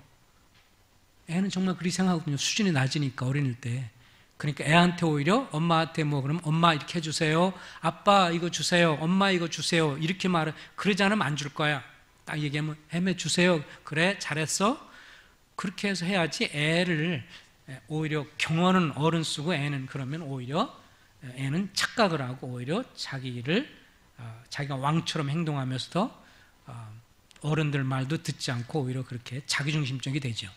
애는 정말 그렇게 생각하거든요. 수준이 낮으니까 어린일 때. 그러니까 애한테 오히려 엄마한테 그러면 엄마 이렇게 해주세요. 아빠 이거 주세요. 엄마 이거 주세요. 이렇게 말을 그러지 않으면 안 줄 거야. 딱 얘기하면 애매 주세요. 그래 잘했어. 그렇게 해서 해야지 애를 오히려 경어는 어른 쓰고 애는 그러면 오히려 애는 착각을 하고 오히려 자기가 왕처럼 행동하면서도 어른들 말도 듣지 않고 오히려 그렇게 자기중심적이 되죠.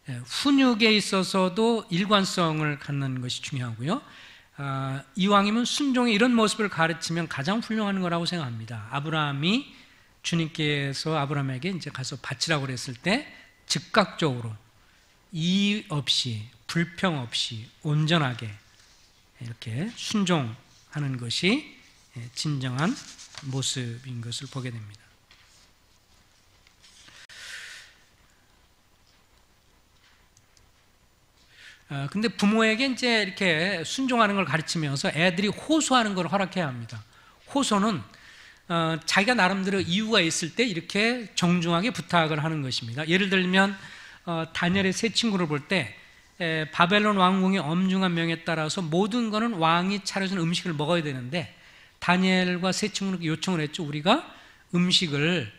훈육에 있어서도 일관성을 갖는 것이 중요하고요. 이왕이면 순종의 이런 모습을 가르치면 가장 훌륭한 거라고 생각합니다. 아브라함이 주님께서 아브라함에게 이제 가서 바치라고 그랬을 때 즉각적으로 이의 없이 불평 없이 온전하게 이렇게 순종하는 것이 진정한 모습인 것을 보게 됩니다. 근데 부모에게 이제 이렇게 순종하는 걸 가르치면서 애들이 호소하는 걸 허락해야 합니다. 호소는 자기가 나름대로 이유가 있을 때 이렇게 정중하게 부탁을 하는 것입니다. 예를 들면 다니엘의 세 친구를 볼 때 바벨론 왕궁의 엄중한 명에 따라서 모든 거는 왕이 차려준 음식을 먹어야 되는데 다니엘과 세 친구는 요청을 했죠. 우리가 음식을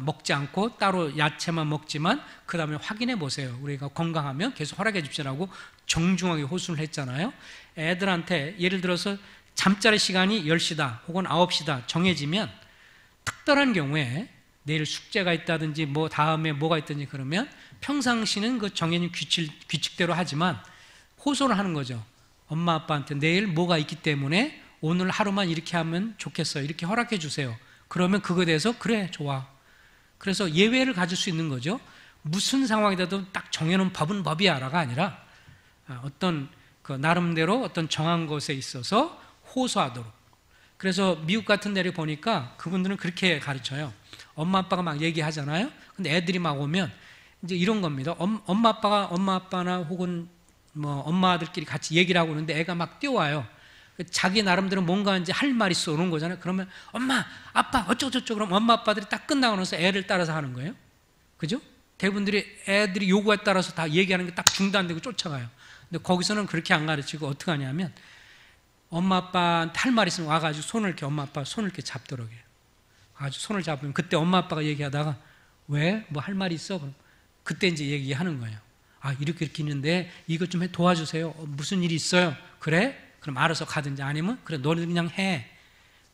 먹지 않고 따로 야채만 먹지만 그 다음에 확인해 보세요. 우리가 건강하면 계속 허락해 줍시라고 정중하게 호소를 했잖아요. 애들한테 예를 들어서 잠자리 시간이 10시다 혹은 9시다 정해지면 특별한 경우에 내일 숙제가 있다든지 다음에 뭐가 있든지 그러면 평상시는 그 정해진 규칙대로 하지만 호소를 하는 거죠. 엄마 아빠한테 내일 뭐가 있기 때문에 오늘 하루만 이렇게 하면 좋겠어요. 이렇게 허락해 주세요. 그러면 그거에 대해서 그래 좋아. 그래서 예외를 가질 수 있는 거죠. 무슨 상황이라도 딱 정해놓은 법은 법이야라가 아니라 어떤 그 나름대로 어떤 정한 것에 있어서 호소하도록. 그래서 미국 같은 데를 보니까 그분들은 그렇게 가르쳐요. 엄마 아빠가 막 얘기하잖아요. 근데 애들이 막 오면 이제 이런 겁니다. 엄마 아빠나 혹은 엄마들끼리 같이 얘기를 하고 있는데 애가 막 뛰어와요. 자기 나름대로 뭔가 이제 할 말이 있어 오는 거잖아요. 그러면 엄마, 아빠 어쩌고저쩌고 그럼 엄마 아빠들이 딱 끝나고 나서 애를 따라서 하는 거예요. 그죠? 대부분들이 애들이 요구에 따라서 다 얘기하는 게 딱 중단되고 쫓아가요. 근데 거기서는 그렇게 안 가르치고 어떻게 하냐면 엄마 아빠한테 할 말 있으면 와가지고 엄마 아빠 손을 이렇게 잡도록 해요. 아주 손을 잡으면 그때 엄마 아빠가 얘기하다가 왜? 뭐 할 말이 있어? 그럼 그때 이제 얘기하는 거예요. 이렇게 있는데 이것 좀 도와주세요. 무슨 일이 있어요? 그래? 그럼 알아서 가든지 아니면 그래 너는 그냥 해.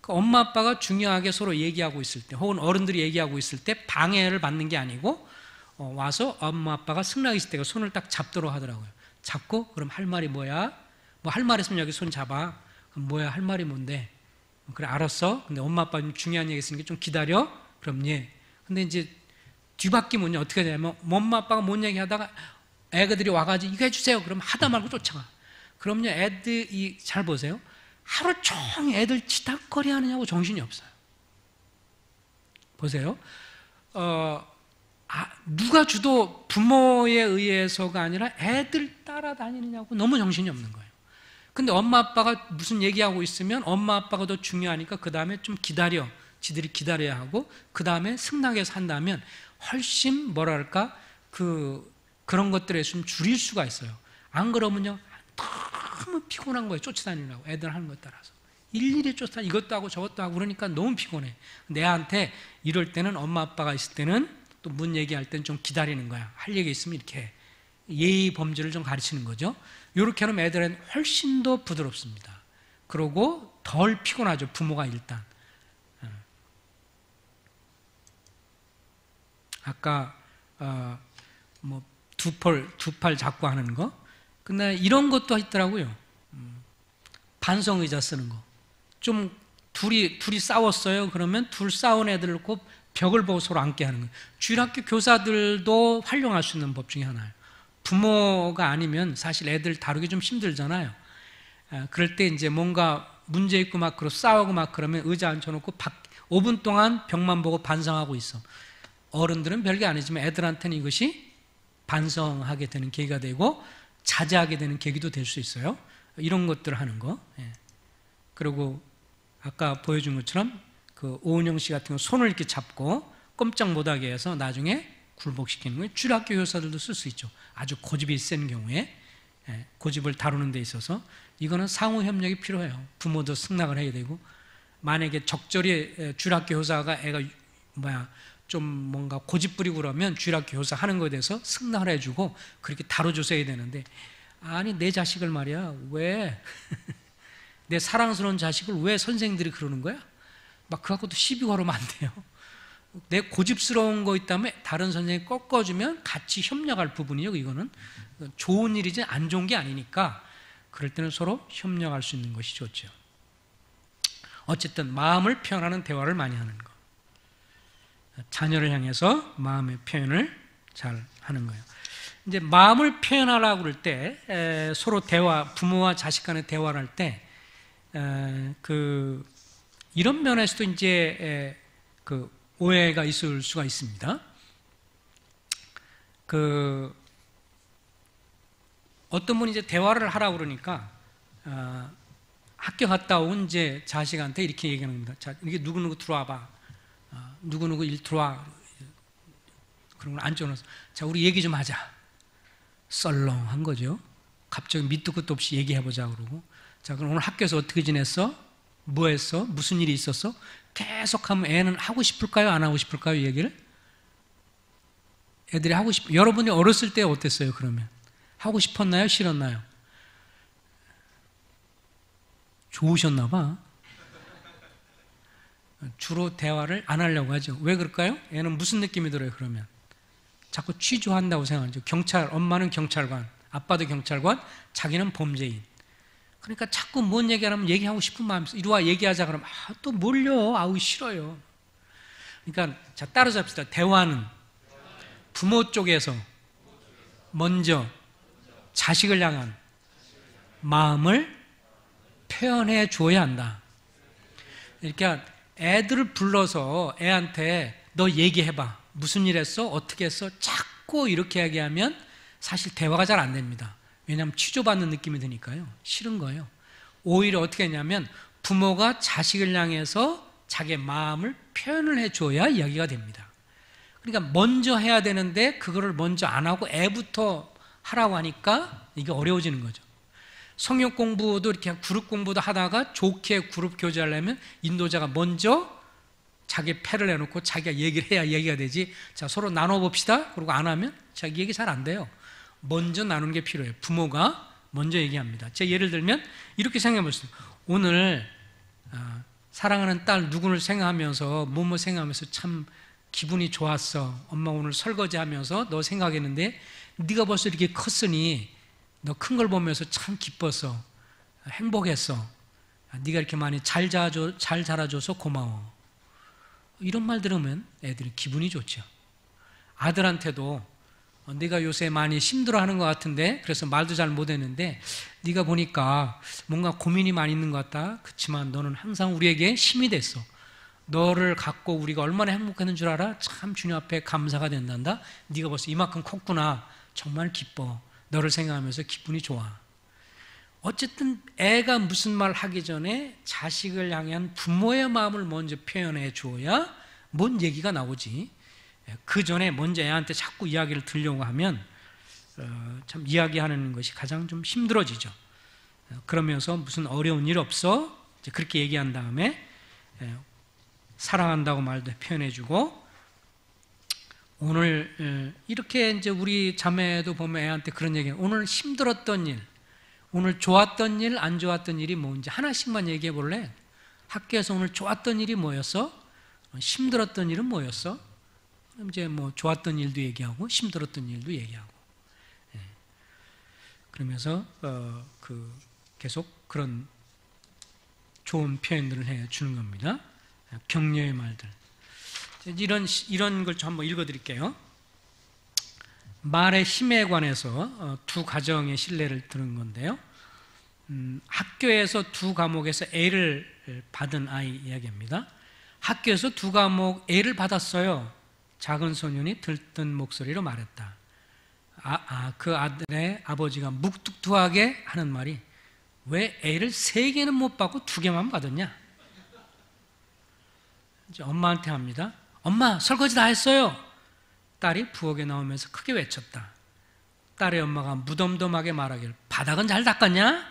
그 엄마 아빠가 중요하게 서로 얘기하고 있을 때 혹은 어른들이 얘기하고 있을 때 방해를 받는 게 아니고 와서 엄마 아빠가 승낙 있을 때가 손을 딱 잡도록 하더라고요. 잡고 그럼 할 말이 뭐야? 뭐 할 말 있으면 여기 손 잡아. 그럼 뭐야 할 말이 뭔데? 그래 알았어. 근데 엄마 아빠 중요한 얘기 있으니까 좀 기다려. 그럼 예. 근데 이제 뒤바뀌면 어떻게 되냐면 엄마 아빠가 뭔 얘기 하다가 애들이 와가지고 이거 해주세요. 그럼 하다 말고 쫓아가. 그럼요 애들이 잘 보세요. 하루 종일 애들 치닥거리 하느냐고 정신이 없어요. 보세요. 누가 주도 부모에 의해서가 아니라 애들 따라다니느냐고 너무 정신이 없는 거예요. 근데 엄마 아빠가 무슨 얘기하고 있으면 엄마 아빠가 더 중요하니까 그 다음에 좀 기다려. 지들이 기다려야 하고 그 다음에 승낙해서 한다면 훨씬 그런 것들에 좀 줄일 수가 있어요. 안 그러면요 너무 피곤한 거예요. 쫓아다니려고 애들 하는 것 따라서 일일이 쫓아다니고 이것도 하고 저것도 하고 그러니까 너무 피곤해. 내한테 이럴 때는 엄마 아빠가 있을 때는 또 문 얘기할 땐 좀 기다리는 거야. 할 얘기 있으면 이렇게 예의 범절을 좀 가르치는 거죠. 이렇게 하면 애들은 훨씬 더 부드럽습니다. 그러고 덜 피곤하죠. 부모가 일단. 아까 뭐 두 팔 잡고 하는 거. 근데 이런 것도 있더라고요. 반성 의자 쓰는 거. 좀 둘이 싸웠어요. 그러면 둘 싸운 애들을 놓고 벽을 보고 서로 앉게 하는 거예요. 주일학교 교사들도 활용할 수 있는 법 중에 하나예요. 부모가 아니면 사실 애들 다루기 좀 힘들잖아요. 그럴 때 이제 뭔가 문제 있고 막 그러고 싸우고 막 그러면 의자 앉혀놓고 5분 동안 벽만 보고 반성하고 있어. 어른들은 별게 아니지만 애들한테는 이것이 반성하게 되는 계기가 되고 자제하게 되는 계기도 될 수 있어요. 이런 것들을 하는 거. 그리고 아까 보여준 것처럼 그 오은영 씨 같은 거 손을 이렇게 잡고 꼼짝 못하게 해서 나중에 굴복시키는 거예요. 주일학교 교사들도 쓸 수 있죠. 아주 고집이 센 경우에 고집을 다루는 데 있어서 이거는 상호 협력이 필요해요. 부모도 승낙을 해야 되고 만약에 적절히 주일학교 교사가 애가 좀 뭔가 고집 부리고 그러면 주일학교 교사 하는 거에 대해서 승낙을 해주고 그렇게 다뤄줘야 되는데 아니 내 자식을 말이야 왜 내 사랑스러운 자식을 왜 선생님들이 그러는 거야? 막 그거 갖고도 시비 걸으면 안 돼요. 내 고집스러운 거 있다면 다른 선생님이 꺾어주면 같이 협력할 부분이요. 이거는 좋은 일이지 안 좋은 게 아니니까 그럴 때는 서로 협력할 수 있는 것이 좋죠. 어쨌든 마음을 표현하는 대화를 많이 하는 거. 자녀를 향해서 마음의 표현을 잘 하는 거예요. 이제 마음을 표현하라고 그럴 때 서로 대화, 부모와 자식 간의 대화를 할 때 이런 면에서도 이제 그 오해가 있을 수가 있습니다. 어떤 분이 이제 대화를 하라고 그러니까 학교 갔다 온 이제 자식한테 이렇게 얘기하는 겁니다. 자, 이게 누구누구 들어와봐. 누구누구 일 들어와. 그런 걸 앉혀놓아서 자, 우리 얘기 좀 하자. 썰렁한 거죠. 갑자기 밑도 끝도 없이 얘기해보자 그러고 자, 그럼 오늘 학교에서 어떻게 지냈어? 뭐 했어? 무슨 일이 있었어? 계속하면 애는 하고 싶을까요? 안 하고 싶을까요? 이 얘기를? 애들이 하고 여러분이 어렸을 때 어땠어요? 그러면 하고 싶었나요? 싫었나요? 좋으셨나 봐. 주로 대화를 안 하려고 하죠. 왜 그럴까요? 애는 무슨 느낌이 들어요? 그러면 자꾸 취조한다고 생각하죠. 엄마는 경찰관, 아빠도 경찰관, 자기는 범죄인. 그러니까 자꾸 뭔 얘기하면 얘기하고 싶은 마음이 있어. 이리 와 얘기하자 그러면 또 몰려. 아우 싫어요. 그러니까 자 따라잡시다. 대화는 부모 쪽에서 먼저 자식을 향한 마음을 표현해 줘야 한다. 그러니까 애들을 불러서 애한테 너 얘기해봐. 무슨 일 했어? 어떻게 했어? 자꾸 이렇게 얘기하면 사실 대화가 잘 안 됩니다. 왜냐하면 취조받는 느낌이 드니까요. 싫은 거예요. 오히려 어떻게 했냐면 부모가 자식을 향해서 자기의 마음을 표현을 해줘야 이야기가 됩니다. 그러니까 먼저 해야 되는데 그거를 먼저 안 하고 애부터 하라고 하니까 이게 어려워지는 거죠. 성역 공부도 이렇게 그룹 공부도 하다가 좋게 그룹 교제하려면 인도자가 먼저 자기 패를 내놓고 자기가 얘기를 해야 얘기가 되지. 자, 서로 나눠봅시다. 그러고 안 하면 자기 얘기 잘 안 돼요. 먼저 나누는 게 필요해요. 부모가 먼저 얘기합니다. 제가 예를 들면 이렇게 생각해 보세요. 오늘 사랑하는 딸 누구를 생각하면서 뭐뭐 생각하면서 참 기분이 좋았어. 엄마 오늘 설거지하면서 너 생각했는데 네가 벌써 이렇게 컸으니 너 큰 걸 보면서 참 기뻤어. 행복했어. 네가 이렇게 많이 잘 자라줘서 고마워. 이런 말 들으면 애들이 기분이 좋죠. 아들한테도 네가 요새 많이 힘들어하는 것 같은데 그래서 말도 잘 못했는데 네가 보니까 뭔가 고민이 많이 있는 것 같다. 그렇지만 너는 항상 우리에게 힘이 됐어. 너를 갖고 우리가 얼마나 행복했는 줄 알아? 참 주님 앞에 감사가 된단다. 네가 벌써 이만큼 컸구나. 정말 기뻐. 너를 생각하면서 기분이 좋아. 어쨌든 애가 무슨 말 하기 전에 자식을 향한 부모의 마음을 먼저 표현해 주어야 뭔 얘기가 나오지. 그 전에 먼저 애한테 자꾸 이야기를 들려고 하면 참 이야기하는 것이 가장 좀 힘들어지죠. 그러면서 무슨 어려운 일 없어? 이제 그렇게 얘기한 다음에 사랑한다고 말도 표현해주고 오늘 이렇게 이제 우리 자매도 보면 애한테 그런 얘기해요. 오늘 힘들었던 일, 오늘 좋았던 일, 안 좋았던 일이 뭔지 하나씩만 얘기해 볼래? 학교에서 오늘 좋았던 일이 뭐였어? 힘들었던 일은 뭐였어? 그럼 이제 뭐 좋았던 일도 얘기하고 힘들었던 일도 얘기하고, 예. 그러면서 계속 그런 좋은 표현들을 해 주는 겁니다. 격려의 말들. 이런 걸 좀 한번 읽어드릴게요. 말의 힘에 관해서 두 가정의 신뢰를 들은 건데요. 학교에서 두 과목에서 A를 받은 아이 이야기입니다. 학교에서 두 과목 A를 받았어요. 작은 소년이 들뜬 목소리로 말했다. 그 아들의 아버지가 묵뚝뚝하게 하는 말이, 왜 A를 3개는 못 받고 2개만 받았냐? 이제 엄마한테 합니다. 엄마, 설거지 다 했어요. 딸이 부엌에 나오면서 크게 외쳤다. 딸의 엄마가 무덤덤하게 말하길, 바닥은 잘 닦았냐?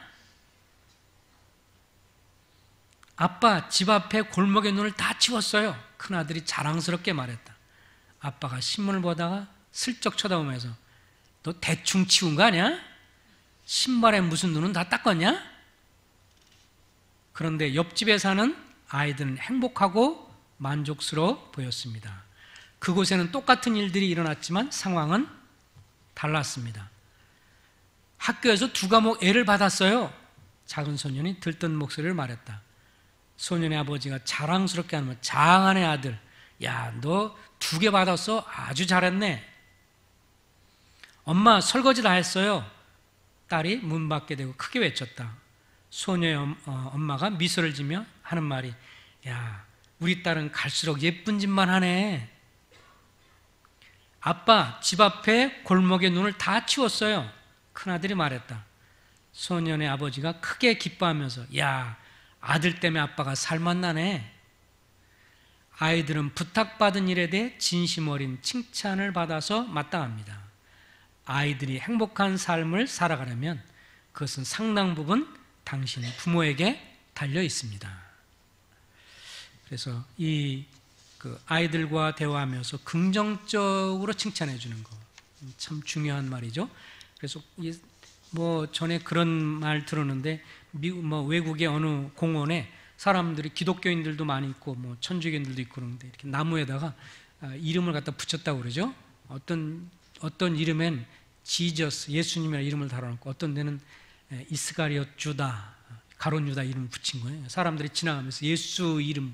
아빠, 집 앞에 골목의 눈을 다 치웠어요. 큰아들이 자랑스럽게 말했다. 아빠가 신문을 보다가 슬쩍 쳐다보면서, 너 대충 치운 거 아니야? 신발에 무슨 눈은 다 닦았냐? 그런데 옆집에 사는 아이들은 행복하고 만족스러워 보였습니다. 그곳에는 똑같은 일들이 일어났지만 상황은 달랐습니다. 학교에서 두 과목 A를 받았어요. 작은 소년이 들뜬 목소리를 말했다. 소년의 아버지가 자랑스럽게 하는 말, 장한의 아들, 야, 너 2개 받았어? 아주 잘했네. 엄마, 설거지 다 했어요. 딸이 문 밖에 대고 크게 외쳤다. 소녀의 엄마가 미소를 지며 하는 말이, 야, 우리 딸은 갈수록 예쁜 짓만 하네. 아빠, 집 앞에 골목의 눈을 다 치웠어요. 큰아들이 말했다. 소년의 아버지가 크게 기뻐하면서, 야, 아들 때문에 아빠가 살맛나네. 아이들은 부탁받은 일에 대해 진심 어린 칭찬을 받아서 마땅합니다. 아이들이 행복한 삶을 살아가려면 그것은 상당 부분 당신 부모에게 달려 있습니다. 그래서 아이들과 대화하면서 긍정적으로 칭찬해 주는 거 참 중요한 말이죠. 그래서 뭐 전에 그런 말 들었는데, 외국의 어느 공원에 사람들이, 기독교인들도 많이 있고 뭐 천주교인들도 있고 그러는데, 이렇게 나무에다가 이름을 갖다 붙였다고 그러죠. 어떤 이름엔 지저스, 예수님이라는 이름을 달아놓고, 어떤 데는 이스가리엇 주다, 가룟 유다 이름을 붙인 거예요. 사람들이 지나가면서 예수 이름,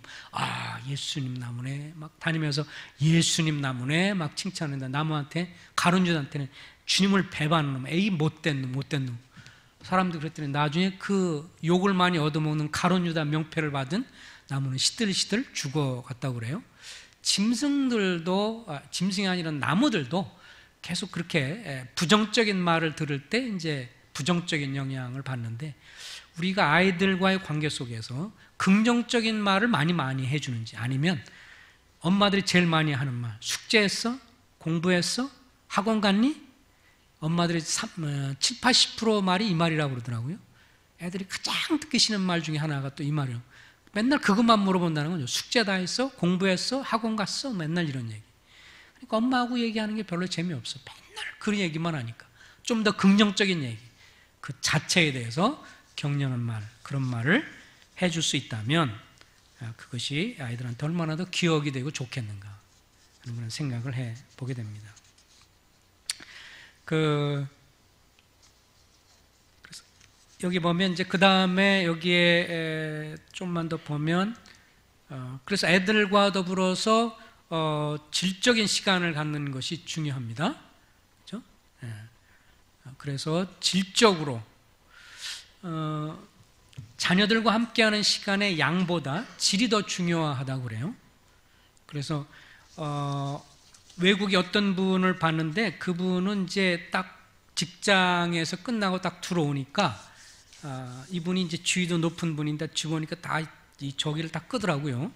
예수님 나무네, 막 다니면서 예수님 나무네 막 칭찬한다. 나무한테, 가룟 유다한테는 주님을 배반하는 놈, 에이 못된 놈. 사람들이 그랬더니 나중에 그 욕을 많이 얻어먹는 가룟 유다 명패를 받은 나무는 시들시들 죽어갔다고 그래요. 짐승이 아니라 나무들도 계속 그렇게 부정적인 말을 들을 때 이제 부정적인 영향을 받는데, 우리가 아이들과의 관계 속에서 긍정적인 말을 많이 해주는지, 아니면 엄마들이 제일 많이 하는 말, 숙제했어? 공부했어? 학원 갔니? 엄마들이 70-80% 말이 이 말이라고 그러더라고요. 애들이 가장 듣기 싫은 말 중에 하나가 또 이 말이에요. 맨날 그것만 물어본다는 거죠. 숙제 다 했어? 공부했어? 학원 갔어? 맨날 이런 얘기. 그러니까 엄마하고 얘기하는 게 별로 재미없어. 맨날 그런 얘기만 하니까. 좀 더 긍정적인 얘기, 그 자체에 대해서 격려하는 말, 그런 말을 해줄 수 있다면 그것이 아이들한테 얼마나 더 기억이 되고 좋겠는가 하는 그런 생각을 해보게 됩니다. 그래서 여기 보면 이제 그 다음에 여기에 좀만 더 보면, 그래서 애들과 더불어서 질적인 시간을 갖는 것이 중요합니다. 그렇죠? 그래서 질적으로 자녀들과 함께하는 시간의 양보다 질이 더 중요하다고 그래요. 그래서 외국에 어떤 분을 봤는데, 그분은 이제 딱 직장에서 끝나고 딱 들어오니까 이분이 이제 지위도 높은 분인데 주보니까 다 이 저기를 다 끄더라고요.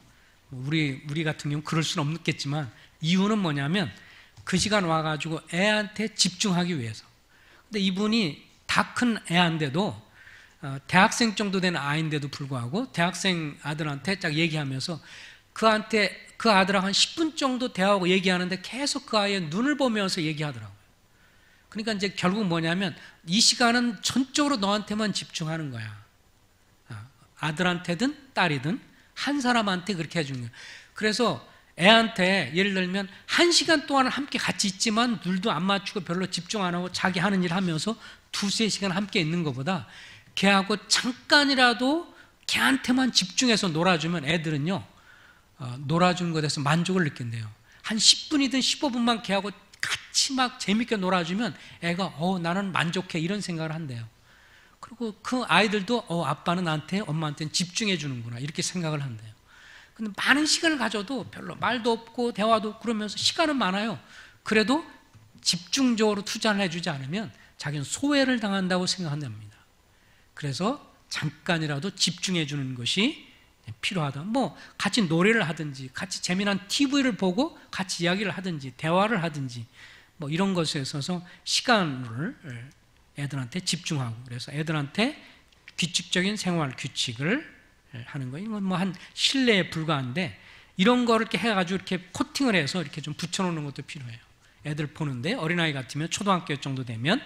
우리 같은 경우 그럴 수는 없겠지만, 이유는 뭐냐면 그 시간 와가지고 애한테 집중하기 위해서. 근데 이분이 다 큰 애인데도, 대학생 정도 된 아이인데도 불구하고 대학생 아들한테 딱 얘기하면서 그한테 그 아들하고 한 10분 정도 대화하고 얘기하는데 계속 그 아이의 눈을 보면서 얘기하더라고요. 그러니까 이제 결국 뭐냐면 이 시간은 전적으로 너한테만 집중하는 거야. 아들한테든 딸이든 한 사람한테 그렇게 해주는 거예요. 그래서 애한테 예를 들면 1시간 동안은 함께 같이 있지만 눈도 안 맞추고 별로 집중 안 하고 자기 하는 일 하면서 2-3시간 함께 있는 것보다 걔하고 잠깐이라도 걔한테만 집중해서 놀아주면 애들은요, 놀아주는 것에 대해서 만족을 느낀대요. 한 10분이든 15분만 걔하고 같이 막 재밌게 놀아주면 애가 나는 만족해 이런 생각을 한대요. 그리고 그 아이들도 아빠는 나한테 엄마한테는 집중해 주는구나 이렇게 생각을 한대요. 근데 많은 시간을 가져도 별로 말도 없고 대화도 없고 그러면서 시간은 많아요. 그래도 집중적으로 투자를 해주지 않으면 자기는 소외를 당한다고 생각한답니다. 그래서 잠깐이라도 집중해 주는 것이 필요하다. 뭐 같이 노래를 하든지 같이 재미난 TV를 보고 같이 이야기를 하든지 대화를 하든지 뭐 이런 것에 있어서 시간을 애들한테 집중하고, 그래서 애들한테 규칙적인 생활 규칙을 하는 거예요. 이건 뭐 한 실내에 불과한데 이런 거를 이렇게 해가지고 이렇게 코팅을 해서 이렇게 좀 붙여놓는 것도 필요해요. 애들 보는데 어린아이 같으면 초등학교 정도 되면,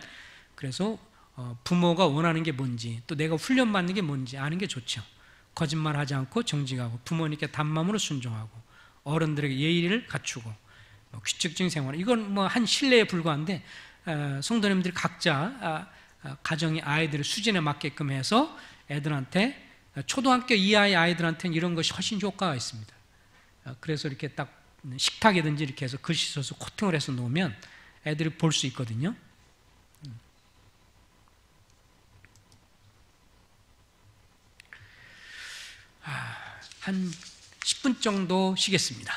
그래서 부모가 원하는 게 뭔지 또 내가 훈련받는 게 뭔지 아는 게 좋죠. 거짓말하지 않고 정직하고 부모님께 단마음으로 순종하고 어른들에게 예의를 갖추고 규칙적인 생활, 이건 뭐 한 실내에 불과한데 성도님들이 각자 가정의 아이들의 수준에 맞게끔 해서 애들한테, 초등학교 이하의 아이들한테는 이런 것이 훨씬 효과가 있습니다. 그래서 이렇게 딱 식탁이든지 이렇게 해서 글씨 써서 코팅을 해서 놓으면 애들이 볼 수 있거든요. 한 10분 정도 쉬겠습니다.